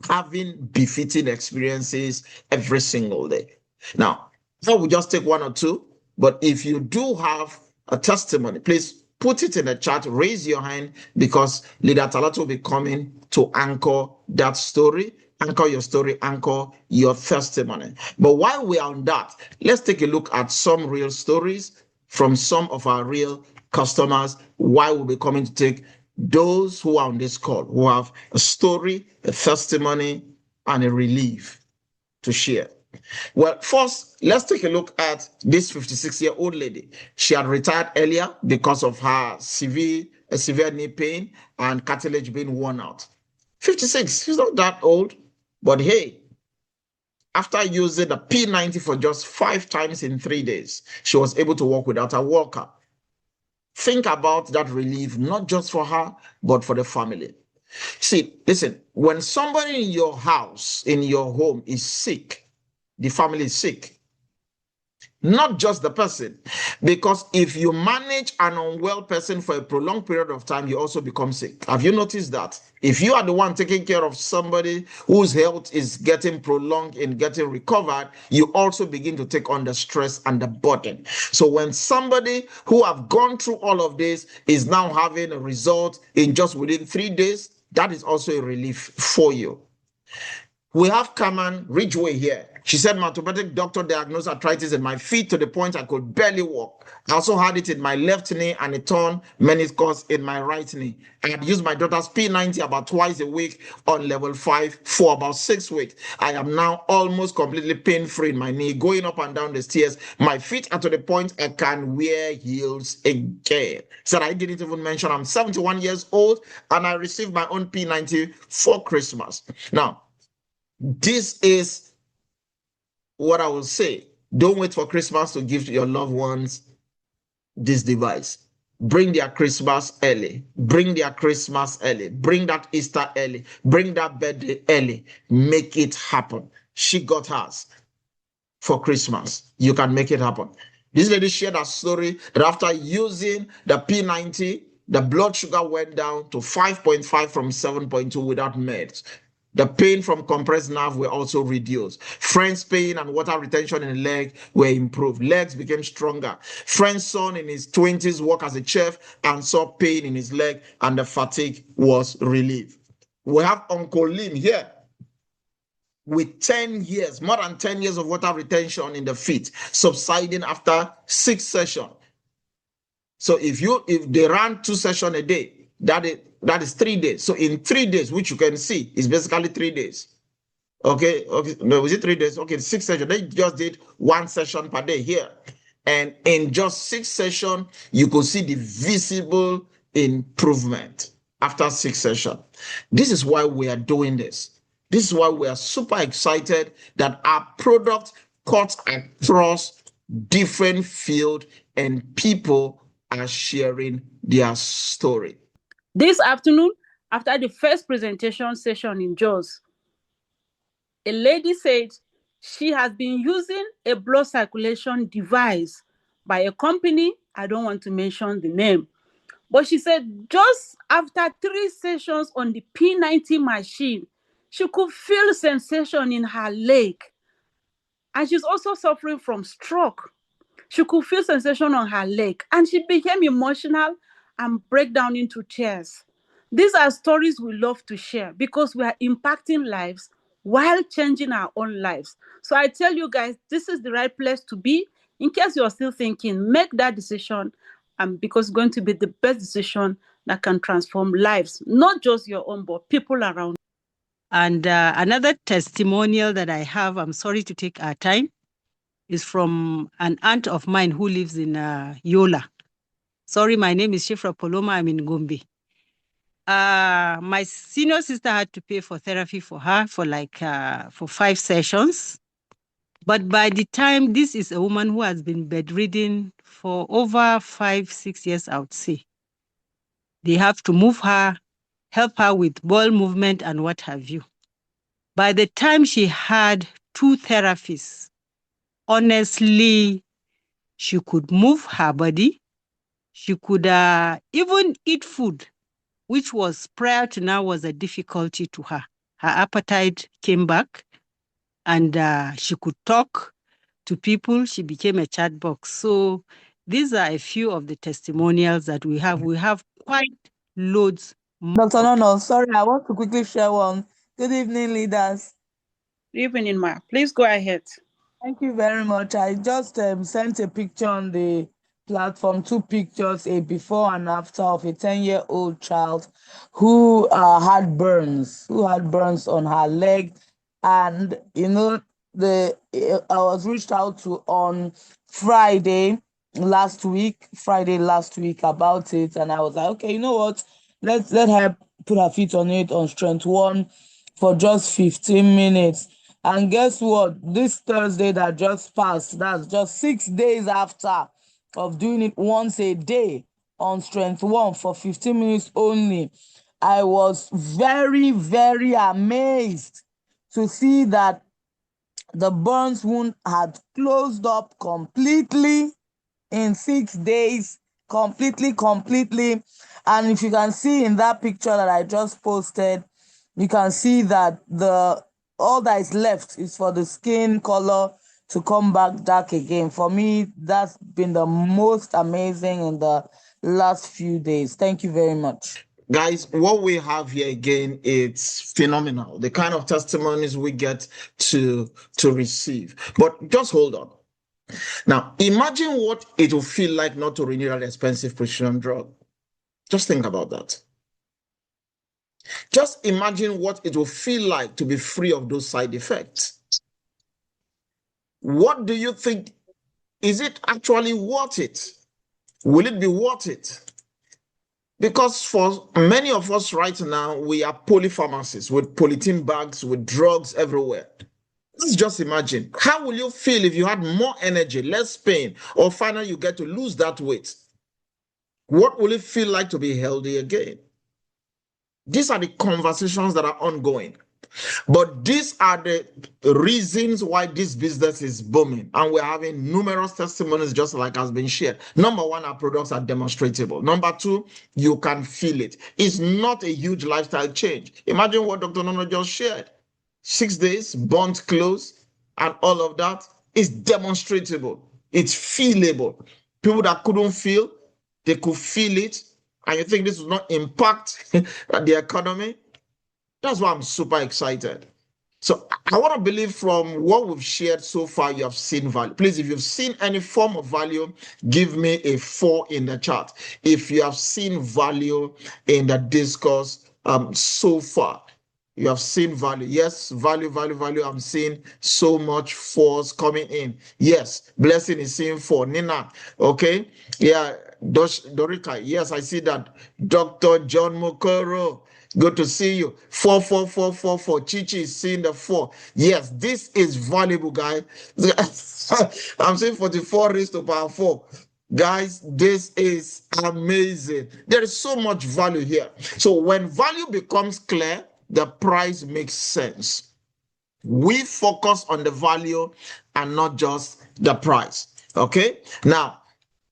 having befitting experiences every single day. Now, I will just take 1 or 2, but if you do have a testimony, please put it in the chat, raise your hand, because Leader Talat will be coming to anchor that story. Anchor your story, anchor your testimony. But while we are on that, let's take a look at some real stories from some of our real customers. Why we'll be coming to take those who are on this call, who have a story, a testimony, and a relief to share. Well, first, let's take a look at this 56-year-old lady. She had retired earlier because of her severe knee pain and cartilage being worn out. 56, she's not that old. But hey, after using the P90 for just 5 times in 3 days, she was able to walk without a walker. Think about that relief, not just for her, but for the family. See, listen, when somebody in your house, in your home is sick, the family is sick. Not just the person, because if you manage an unwell person for a prolonged period of time, you also become sick. Have you noticed that? If you are the one taking care of somebody whose health is getting prolonged and getting recovered, you also begin to take on the stress and the burden. So when somebody who have gone through all of this is now having a result in just within 3 days, that is also a relief for you. We have Kaman Ridgeway here. She said my orthopedic doctor diagnosed arthritis in my feet to the point I could barely walk. I also had it in my left knee and a torn meniscus in my right knee. I had used my daughter's P90 about twice a week on level 5 for about 6 weeks. I am now almost completely pain-free in my knee, going up and down the stairs. My feet are to the point I can wear heels again. Said I didn't even mention I'm 71 years old and I received my own P90 for Christmas. Now, this is what I will say. Don't wait for Christmas to give your loved ones this device. Bring their Christmas early. Bring their Christmas early. Bring that Easter early. Bring that birthday early. Make it happen. She got hers for Christmas. You can make it happen. This lady shared a story that after using the P90, the blood sugar went down to 5.5 from 7.2 without meds. The pain from compressed nerve were also reduced. Friend's pain and water retention in the leg were improved. Legs became stronger. Friend's son in his 20s worked as a chef and saw pain in his leg and the fatigue was relieved. We have Uncle Lim here with 10 years, more than 10 years of water retention in the feet, subsiding after 6 sessions. So if they ran 2 sessions a day, that is 3 days. So in 3 days, which you can see is basically 3 days. Okay, no, was it 3 days? Okay, 6 sessions. They just did 1 session per day here. And in just 6 sessions, you could see the visible improvement after 6 sessions. This is why we are doing this. This is why we are super excited that our product cuts across different fields and people are sharing their story. This afternoon, after the first presentation session in Jos, a lady said she has been using a blood circulation device by a company. I don't want to mention the name. But she said just after 3 sessions on the P90 machine, she could feel sensation in her leg. And she's also suffering from stroke. She could feel sensation on her leg. And she became emotional and break down into tears. These are stories we love to share because we are impacting lives while changing our own lives. So I tell you guys, this is the right place to be. In case you're still thinking, make that decision, because it's going to be the best decision that can transform lives, not just your own, but people around. And another testimonial that I have, I'm sorry to take our time, is from an aunt of mine who lives in Yola. Sorry, my name is Shifra Poloma. I'm in Gombe. My senior sister had to pay for therapy for her for 5 sessions. But by the time, this is a woman who has been bedridden for over 5-6 years, I would say. They have to move her, help her with bowel movement and what have you. By the time she had 2 therapists, honestly, she could move her body. She could even eat food, which was prior to now was a difficulty to her. Her appetite came back and she could talk to people. She became a chat box. So these are a few of the testimonials that we have. We have quite loads more. Dr. Nono, sorry, I want to quickly share one. Good evening, leaders. Good evening, Ma. Please go ahead. Thank you very much. I just sent a picture on the platform, 2 pictures, a before and after of a 10-year-old child who had burns on her leg. And, I was reached out to on Friday last week about it. And I was like, okay, you know what? Let her put her feet on it on strength 1 for just 15 minutes. And guess what? This Thursday that just passed, that's just 6 days after of doing it once a day on strength 1 for 15 minutes only, I was very, very amazed to see that the burns wound had closed up completely in 6 days, completely. And if you can see in that picture that I just posted, you can see that all that is left is for the skin color to come back dark again. For me, that's been the most amazing in the last few days. Thank you very much. Guys, what we have here again, it's phenomenal. The kind of testimonies we get to receive. But just hold on. Now, imagine what it will feel like not to renew that expensive prescription drug. Just think about that. Just imagine what it will feel like to be free of those side effects. What do you think? Is it actually worth it? Will it be worth it? Because for many of us right now, we are polypharmacists with polythene bags, with drugs everywhere. Let's just imagine. How will you feel if you had more energy, less pain, or finally you get to lose that weight? What will it feel like to be healthy again? These are the conversations that are ongoing. But these are the reasons why this business is booming. And we're having numerous testimonies, just like has been shared. Number one, our products are demonstrable. Number two, you can feel it. It's not a huge lifestyle change. Imagine what Dr. Nono just shared. 6 days, burnt clothes, and all of that is demonstrable. It's feelable. People that couldn't feel, they could feel it. And you think this will not impact the economy? That's why I'm super excited. So I want to believe from what we've shared so far, you have seen value. Please, if you've seen any form of value, give me a 4 in the chat. If you have seen value in the discourse so far, you have seen value. Yes, value, value, value. I'm seeing so much force coming in. Yes, blessing is seeing 4. Nina, okay? Yeah, Dorika, yes, I see that. Dr. John Mokoro, good to see you. 4, 4, 4, 4, 4. Chichi is seeing the 4. Yes, this is valuable, guys. I'm saying 44 raised to power 4. Guys, this is amazing. There is so much value here. So when value becomes clear, the price makes sense. We focus on the value and not just the price. Okay. Now,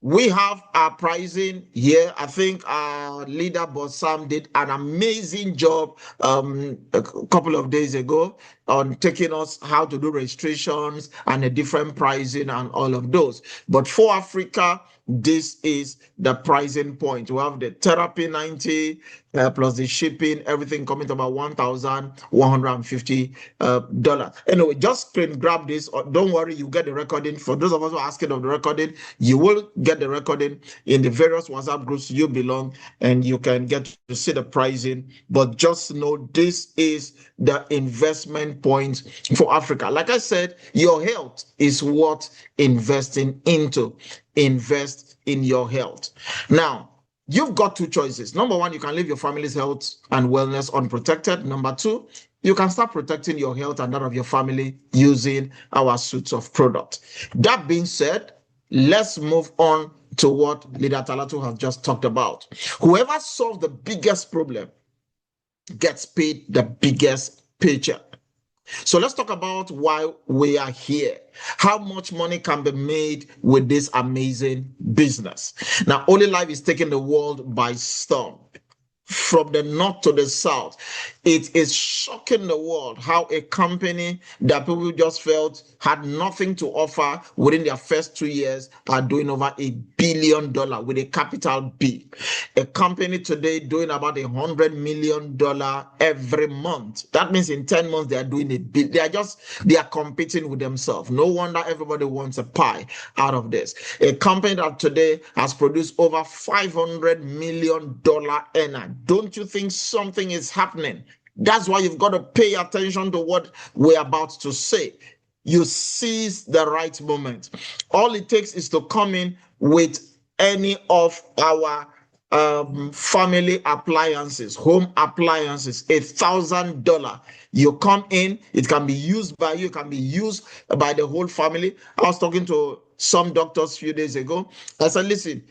we have our pricing here. I think our leader, Boss Sam, did an amazing job a couple of days ago on taking us how to do registrations and the different pricing and all of those. But for Africa, this is the pricing point. We have the therapy 90 plus the shipping, everything coming to about $1,150. Anyway, just screen grab this. Don't worry, you get the recording. For those of us who are asking of the recording, you will get the recording in the various WhatsApp groups you belong, and you can get to see the pricing. But just know this is the investment point for Africa. Like I said, your health is worth investing into. Invest in your health. Now, you've got 2 choices. Number one, you can leave your family's health and wellness unprotected. Number 2, you can start protecting your health and that of your family using our suites of products. That being said, let's move on to what Leader Talatu has just talked about. Whoever solves the biggest problem gets paid the biggest paycheck. So let's talk about why we are here. How much money can be made with this amazing business? Now, OLYLIFE is taking the world by storm. From the north to the south, it is shocking the world how a company that people just felt had nothing to offer within their first 2 years are doing over $1 billion with a capital B. A company today doing about $100 million every month. That means in 10 months they are doing $1 billion. They are competing with themselves. No wonder everybody wants a pie out of this. A company that today has produced over $500 million earner. Don't you think something is happening? That's why you've got to pay attention to what we're about to say. You seize the right moment. All it takes is to come in with any of our family appliances, home appliances, $1,000. You come in, it can be used by you, it can be used by the whole family. I was talking to some doctors a few days ago. I said, listen,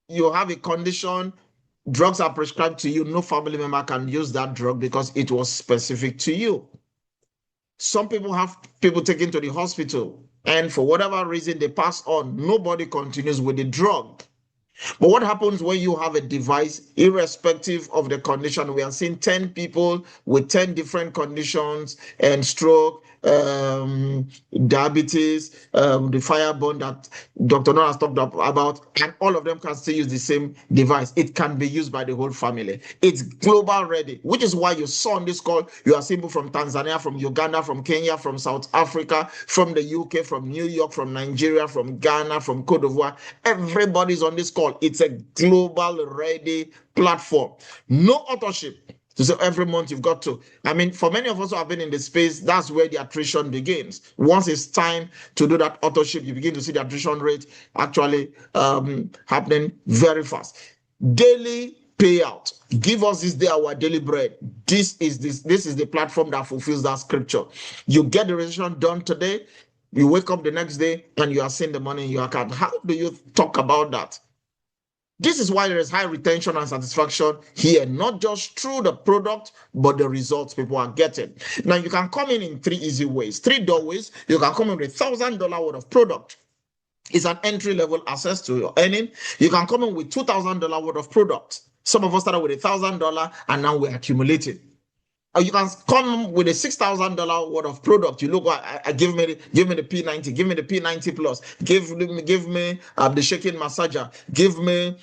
you have a condition, drugs are prescribed to you, no family member can use that drug because it was specific to you. Some people have people taken to the hospital, and for whatever reason, they pass on. Nobody continues with the drug. But what happens when you have a device, irrespective of the condition? We are seeing 10 people with 10 different conditions and stroke, diabetes, the fireborne that Dr. Noah has talked about, and all of them can still use the same device. It can be used by the whole family. It's global ready, which is why you saw on this call, you are seeing people from Tanzania, from Uganda, from Kenya, from South Africa, from the UK, from New York, from Nigeria, from Ghana, from Cote d'Ivoire. Everybody's on this call. It's a global ready platform. No authorship. So every month you've got to. I mean, for many of us who have been in the space, that's where the attrition begins. Once it's time to do that authorship, you begin to see the attrition rate actually happening very fast. Daily payout. Give us this day our daily bread. This is the platform that fulfills that scripture. You get the registration done today. You wake up the next day and you are seeing the money in your account. How do you talk about that? This is why there is high retention and satisfaction here, not just through the product, but the results people are getting. Now, you can come in 3 easy ways, 3 doorways. You can come in with $1,000 worth of product. It's an entry-level access to your earning. You can come in with $2,000 worth of product. Some of us started with $1,000 and now we're accumulating. Or you can come with a $6,000 worth of product. You look, give me the P90, give me the P90 Plus, give me the shaking massager, give me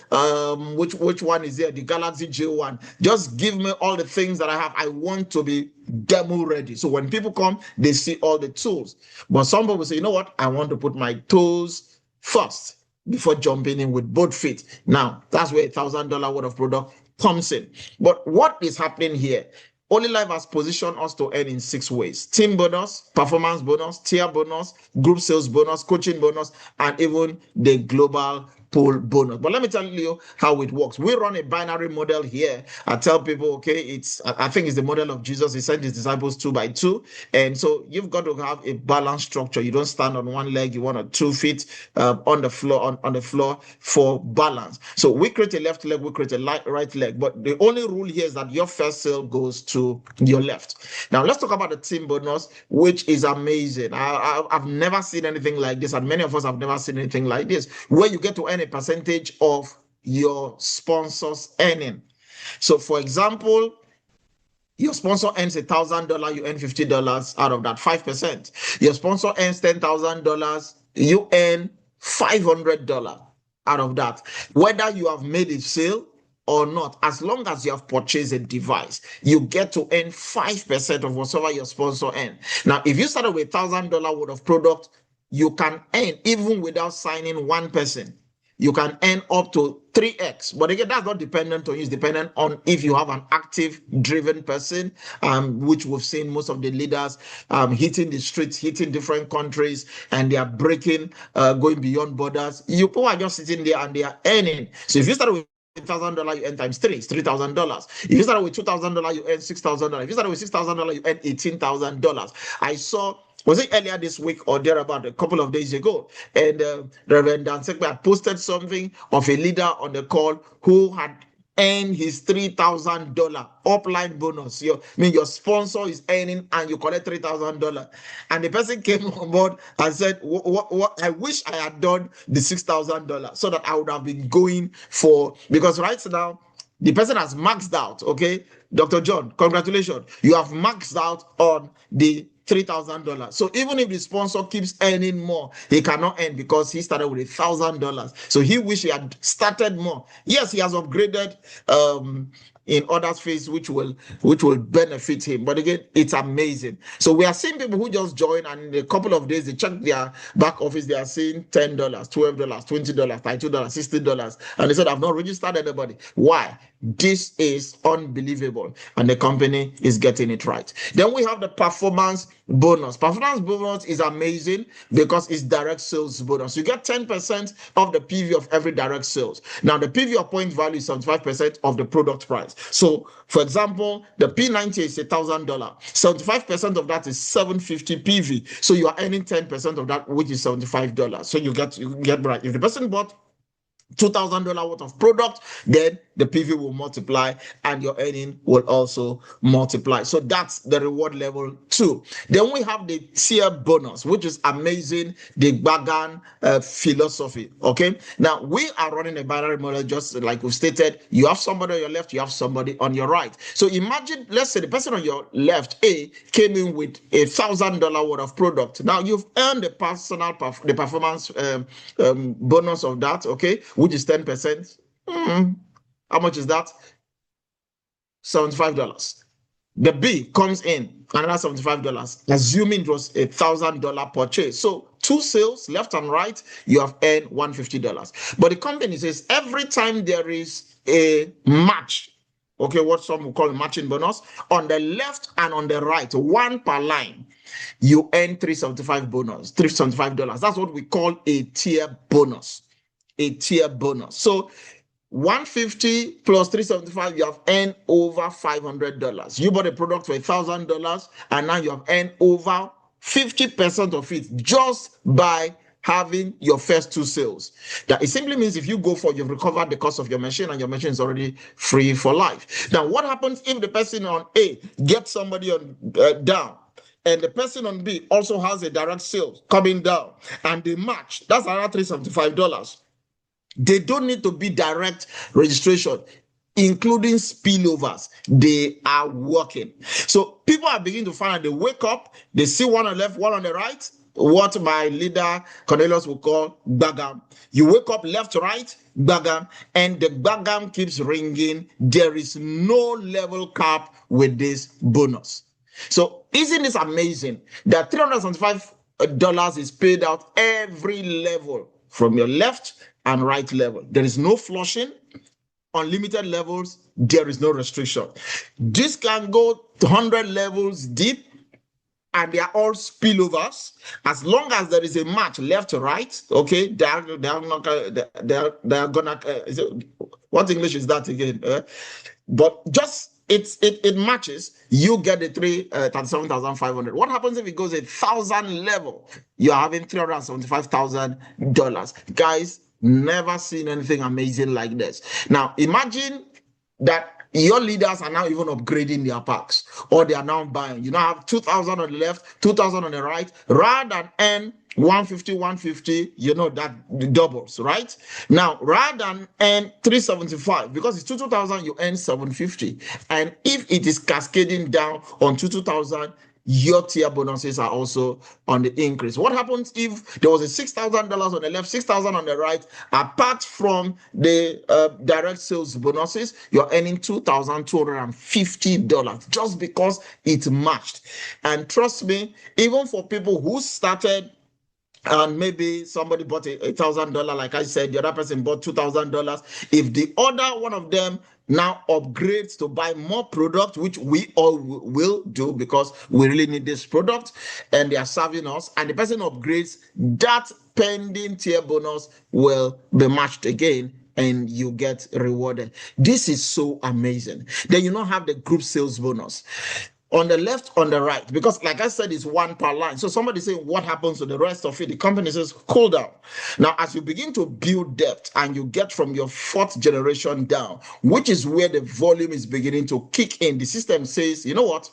which one is there, the Galaxy J1. Just give me all the things that I have. I want to be demo ready. So when people come, they see all the tools. But some people say, you know what? I want to put my toes first before jumping in with both feet. Now that's where $1,000 worth of product comes in. But what is happening here? OLYLIFE has positioned us to earn in 6 ways: team bonus, performance bonus, tier bonus, group sales bonus, coaching bonus, and even the global pool bonus. But let me tell you how it works. We run a binary model here. I tell people, okay, I think it's the model of Jesus. He sent his disciples 2 by 2. And so you've got to have a balanced structure. You don't stand on one leg, you want a 2 feet on the floor for balance. So we create a left leg, we create a right leg. But the only rule here is that your first sale goes to your left. Now let's talk about the team bonus, which is amazing. I've never seen anything like this, and many of us have never seen anything like this, where you get to earn a percentage of your sponsor's earning. So for example, your sponsor earns $1,000, you earn $50 out of that, 5%. Your sponsor earns $10,000, you earn $500 out of that. Whether you have made a sale or not, as long as you have purchased a device, you get to earn 5% of whatever your sponsor earns. Now, if you started with $1,000 worth of product, you can earn, even without signing one person, you can earn up to 3x. But again, that's not dependent on you. It's dependent on if you have an active, driven person, which we've seen most of the leaders hitting the streets, hitting different countries, and they are breaking, going beyond borders. You people are just sitting there and they are earning. So if you start with $1,000, you earn times 3, it's $3,000. If you start with $2,000, you earn $6,000. If you start with $6,000, you earn $18,000. I saw, was it earlier this week or thereabout, a couple of days ago, and Reverend Dan Sekwe had posted something of a leader on the call who had earned his $3,000 upline bonus. Your sponsor is earning and you collect $3,000. And the person came on board and said, what I wish I had done the $6,000 so that I would have been going for, because right now, the person has maxed out, okay? Dr. John, congratulations. You have maxed out on the $3,000. So even if the sponsor keeps earning more, he cannot earn because he started with $1,000. So he wish he had started more. Yes, he has upgraded in other space which will benefit him. But again, it's amazing. So we are seeing people who just join, and in a couple of days they check their back office, they are seeing $10, $12, $20, $32, $60, and they said, I've not registered anybody. Why? This is unbelievable, and the company is getting it right. Then we have the performance bonus. Performance bonus is amazing because it's direct sales bonus. You get 10% of the PV of every direct sales. Now, the PV of point value is 75% of the product price. So, for example, the P90 is $1,000. 75% of that is $750 PV. So you are earning 10% of that, which is $75. So you get right. If the person bought $2,000 worth of product, then the PV will multiply and your earning will also multiply. So that's the reward level 2. Then we have the tier bonus, which is amazing, the Bagan philosophy. Okay, now we are running a binary model, just like we stated. You have somebody on your left, you have somebody on your right. So imagine, let's say the person on your left, A, came in with $1,000 worth of product. Now you've earned the performance bonus of that, okay, which is 10%. How much is that? $75. The B comes in, another $75, assuming it was $1,000 purchase. So 2 sales, left and right, you have earned $150. But the company says every time there is a match, okay, what some will call a matching bonus, on the left and on the right, 1 per line, you earn $375. That's what we call a tier bonus. A tier bonus. So 150 plus 375, you have earned over $500. You bought a product for $1,000 and now you have earned over 50% of it just by having your first 2 sales. That it simply means if you go for, you've recovered the cost of your machine and your machine is already free for life. Now, what happens if the person on A gets somebody on down, and the person on B also has a direct sale coming down, and they match? That's another $375. They don't need to be direct registration, including spillovers. They are working. So people are beginning to find out, they wake up, they see one on the left, one on the right, what my leader Cornelius will call bagam. You wake up left, right, bagam, and the bagam keeps ringing. There is no level cap with this bonus. So isn't this amazing that $375 is paid out every level from your left and right level? There is no flushing, unlimited levels, there is no restriction. This can go 100 levels deep, and they are all spillovers. As long as there is a match left to right, okay, they are gonna. What English is that again? But just it matches, you get the $37,500. What happens if it goes 1,000 level? You're having $375,000. Guys, never seen anything amazing like this. Now imagine that your leaders are now even upgrading their packs, or they are now buying. You now have 2,000 on the left, 2,000 on the right, rather than earn 150, you know that doubles, right? Now, rather than earn 375, because it's 2,000, you earn 750. And if it is cascading down on 2,000, your tier bonuses are also on the increase. What happens if there was a $6,000 on the left, 6,000 on the right? Apart from the direct sales bonuses, you're earning $2,250 just because it matched. And trust me, even for people who started and maybe somebody bought a $1,000, like I said, the other person bought $2,000. If the other one of them now upgrades to buy more product, which we all will do because we really need this product and they are serving us, and the person upgrades, that pending tier bonus will be matched again and you get rewarded. This is so amazing. Then you now have the group sales bonus. On the left, on the right, because like I said, it's 1 per line. So somebody saying, what happens to the rest of it? The company says, cool down. Now, as you begin to build depth and you get from your 4th generation down, which is where the volume is beginning to kick in, the system says, you know what?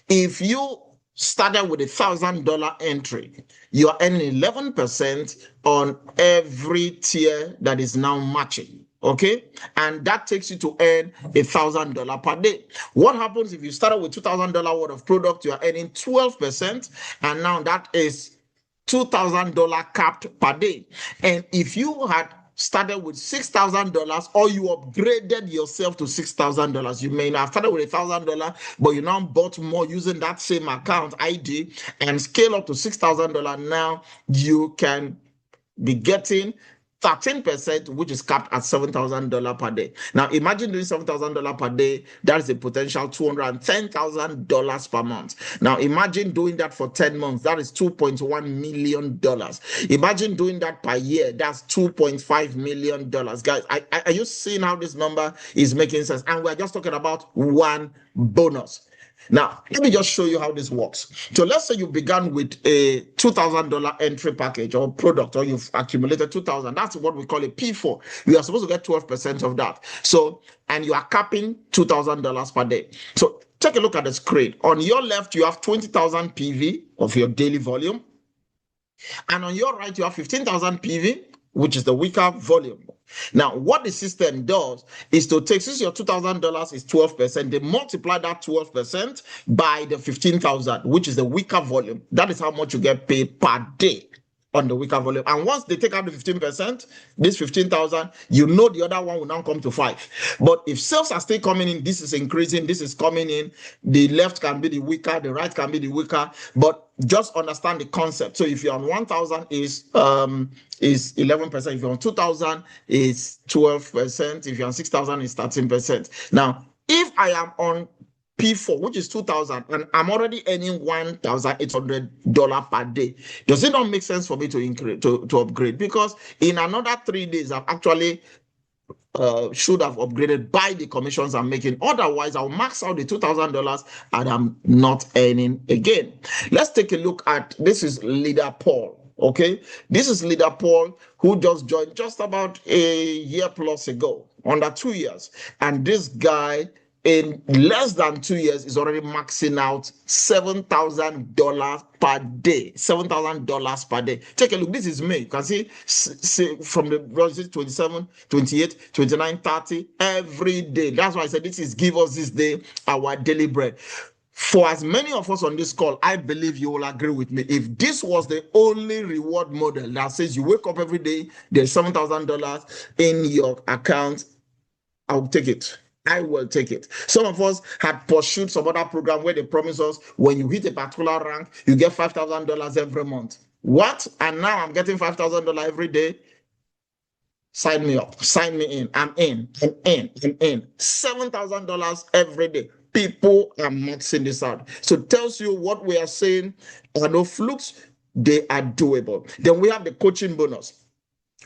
If you started with $1,000 entry, you are earning 11% on every tier that is now matching. Okay, and that takes you to earn $1,000 per day. What happens if you started with $2,000 worth of product? You are earning 12%, and now that is $2,000 capped per day. And if you had started with $6,000 or you upgraded yourself to $6,000, you may have started with $1,000, but you now bought more using that same account ID and scale up to $6,000. Now you can be getting 13%, which is capped at $7,000 per day. Now, imagine doing $7,000 per day. That is a potential $210,000 per month. Now, imagine doing that for 10 months. That is $2.1 million. Imagine doing that per year. That's $2.5 million. Guys, are you seeing how this number is making sense? And we're just talking about one bonus. Now, let me just show you how this works. So let's say you began with a $2,000 entry package or product, or you've accumulated 2,000. That's what we call a P4. You are supposed to get 12% of that. So, and you are capping $2,000 per day. So take a look at the screen. On your left, you have 20,000 PV of your daily volume. And on your right, you have 15,000 PV, which is the weaker volume. Now, what the system does is to take, since your $2,000 is 12%, they multiply that 12% by the 15,000, which is the weaker volume. That is how much you get paid per day on the weaker volume. And once they take out the 15%, this 15,000, you know the other one will now come to 5. But if sales are still coming in, this is increasing, this is coming in, the left can be the weaker, the right can be the weaker, but just understand the concept. So if you're on 1,000 is 11%, if you're on 2,000 is 12%, if you're on 6,000 is 13%. Now, if I am on P4, which is 2,000, and I'm already earning $1,800 per day, does it not make sense for me to increase to upgrade? Because in another 3 days, I've actually should have upgraded by the commissions I'm making. Otherwise, I'll max out the $2,000 and I'm not earning again. Let's take a look at, this is leader Paul. Okay, this is leader Paul, who just joined just about a year plus ago, under 2 years, and this guy in less than 2 years is already maxing out $7,000 per day. $7,000 per day. Take a look. This is May. You can see from the 27, 28, 29, 30 every day. That's why I said this is give us this day our daily bread. For as many of us on this call, I believe you will agree with me. If this was the only reward model that says you wake up every day, there's $7,000 in your account, I'll take it. I will take it. Some of us had pursued some other program where they promise us when you hit a particular rank, you get $5,000 every month. What? And now I'm getting $5,000 every day. Sign me up. Sign me in. I'm in. I'm in. I'm in. $7,000 every day. People are maxing this out. So it tells you what we are saying are no flukes. They are doable. Then we have the coaching bonus.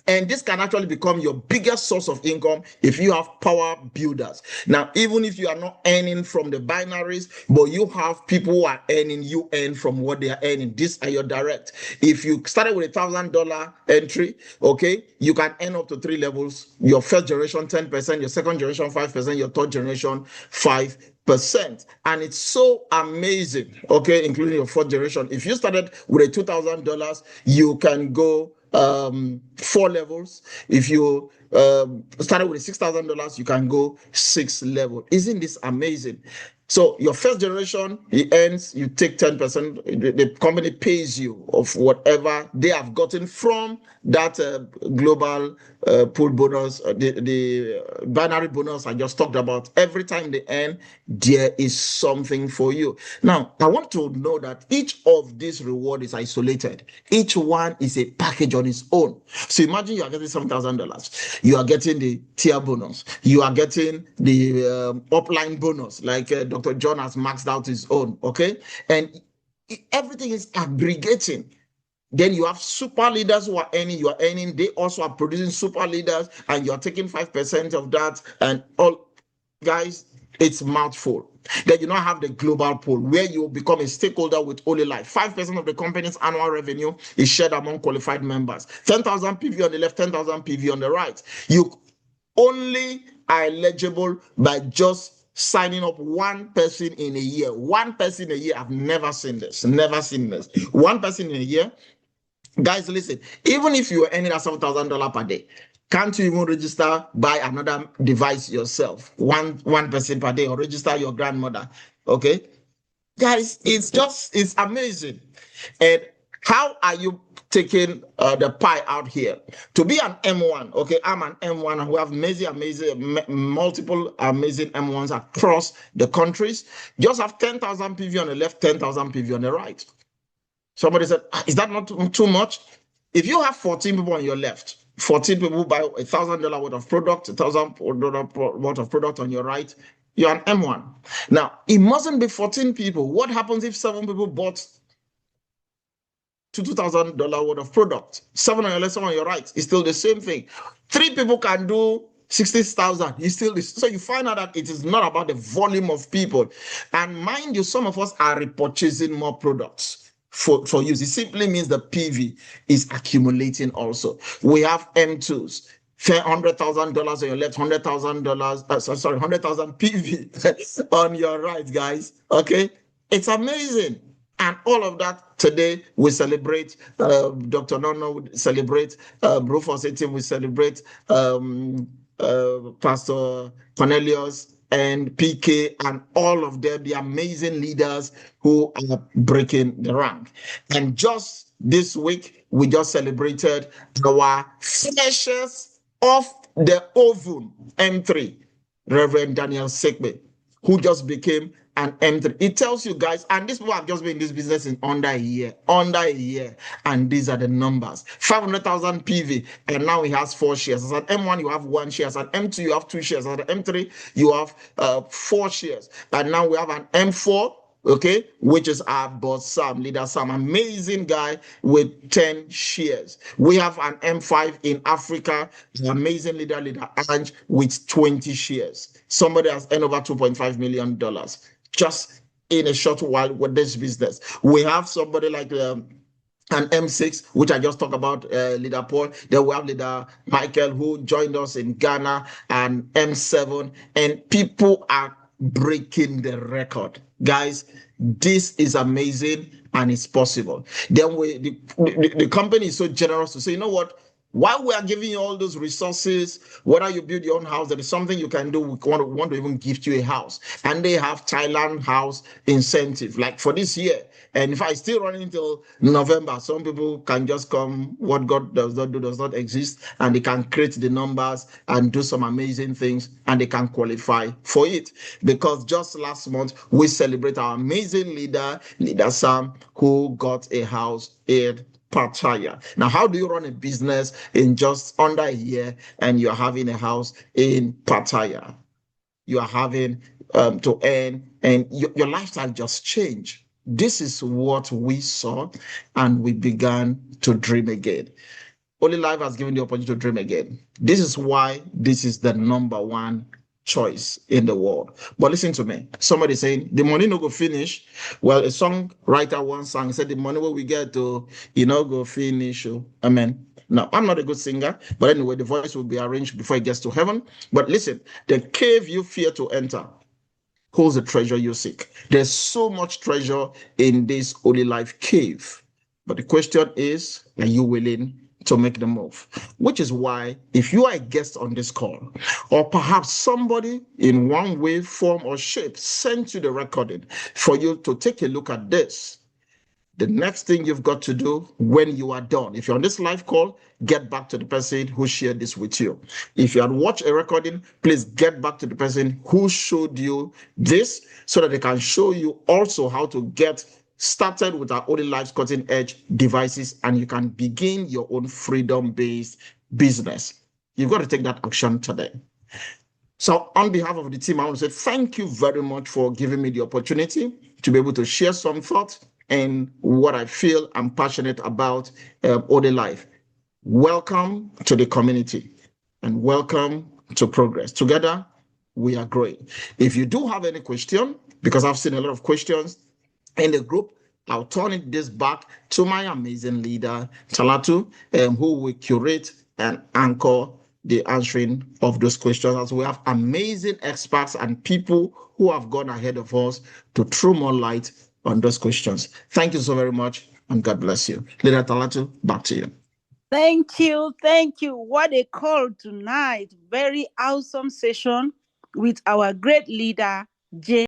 And this can actually become your biggest source of income if you have power builders. Now, even if you are not earning from the binaries, but you have people who are earning, you earn from what they are earning. These are your direct. If you started with $1,000 entry, okay, you can earn up to 3 levels. Your first generation, 10%, your second generation, 5%, your third generation, 5%. And it's so amazing, okay, including your fourth generation. If you started with a $2,000, you can go 4 levels. If you started with $6,000, you can go 6 levels. Isn't this amazing? So your first generation, it ends, you take 10%, the company pays you of whatever they have gotten from that global pool bonus, the binary bonus I just talked about. Every time they earn, there is something for you. Now, I want to know that each of these reward is isolated. Each one is a package on its own. So imagine you are getting $7,000. You are getting the tier bonus. You are getting the upline bonus, like Dr. John has maxed out his own, okay? And everything is aggregating. Then you have super leaders who are earning, you are earning, they also are producing super leaders, and you're taking 5% of that, and all, guys, it's mouthful. Then you now have the global pool where you become a stakeholder with OLYLIFE. 5% of the company's annual revenue is shared among qualified members. 10,000 PV on the left, 10,000 PV on the right. You only are eligible by just signing up one person in a year. One person in a year. I've never seen this. Never seen this. One person in a year. Guys, listen, even if you are earning that $7,000 per day, can't you even register, buy another device yourself, one person per day, or register your grandmother? Okay, guys, it's amazing. And how are you taking the pie out here? To be an M1, okay, I'm an M1 who have multiple amazing M1s across the countries. Just have 10,000 PV on the left, 10,000 PV on the right. Somebody said, is that not too much? If you have 14 people on your left, 14 people buy $1,000 worth of product, $1,000 worth of product on your right, you're an M1. Now, it mustn't be 14 people. What happens if 7 people bought $2,000 worth of product? 7 on your left, 7 on your right. It's still the same thing. 3 people can do 60,000, he still is. So you find out that it is not about the volume of people. And mind you, some of us are repurchasing more products for use. It simply means the PV is accumulating also. We have M2s. $100,000 on your left, $100,000, sorry, 100,000 PV on your right, guys. Okay, it's amazing. And all of that today we celebrate. Dr. Nono would celebrate. Rufus 18 we celebrate. Pastor Cornelius and PK and all of them, the amazing leaders who are breaking the rank. And just this week, we just celebrated our freshest of the oven M3, Reverend Daniel Sekbe, who just became an M3. It tells you guys, and these people have just been in this business in under a year, and these are the numbers. 500,000 PV, and now he has 4 shares. As an M1, you have 1 share. As an M2, you have 2 shares. As an M3, you have 4 shares. And now we have an M4, okay, which is our boss Sam, leader Sam, amazing guy with 10 shares. We have an M5 in Africa, amazing leader Ange with 20 shares. Somebody has earned over $2.5 million just in a short while with this business. We have somebody like an M6, which I just talked about, leader Paul. Then we have leader Michael, who joined us in Ghana, and M7, and people are breaking the record. Guys, this is amazing and it's possible. Then the company is so generous to say, you know what? While we are giving you all those resources, whether you build your own house, there is something you can do. We want to even gift you a house. And they have Thailand house incentive, like for this year. And if I still run until November, some people can just come. What God does not do does not exist. And they can create the numbers and do some amazing things. And they can qualify for it. Because just last month, we celebrate our amazing leader Sam, who got a house in Pattaya. Now, how do you run a business in just under a year and you're having a house in Pattaya? You are having to earn, and your lifestyle just changed. This is what we saw, and we began to dream again. OLYLIFE has given the opportunity to dream again. This is why this is the number one choice in the world. But listen to me. Somebody saying the money no go finish. Well, a songwriter once sang, said the money what we get to, go finish. Amen. Now, I'm not a good singer, but anyway, the voice will be arranged before it gets to heaven. But listen, the cave you fear to enter holds the treasure you seek. There's so much treasure in this OLYLIFE cave. But the question is, are you willing to make the move? Which is why, if you are a guest on this call, or perhaps somebody in one way, form, or shape sent you the recording for you to take a look at this, the next thing you've got to do when you are done, if you're on this live call, get back to the person who shared this with you. If you had watched a recording, please get back to the person who showed you this so that they can show you also how to get started with our OLYLIFE cutting edge devices, and you can begin your own freedom-based business. You've got to take that action today. So on behalf of the team, I want to say thank you very much for giving me the opportunity to be able to share some thoughts and what I feel I'm passionate about OLYLIFE. Welcome to the community and welcome to progress. Together, we are growing. If you do have any question, because I've seen a lot of questions in the group, I'll turn this back to my amazing leader, Talatu, who will curate and anchor the answering of those questions, as we have amazing experts and people who have gone ahead of us to throw more light on those questions. Thank you so very much, and God bless you. Leader Talatu, back to you. Thank you. Thank you. What a call tonight. Very awesome session with our great leader, James.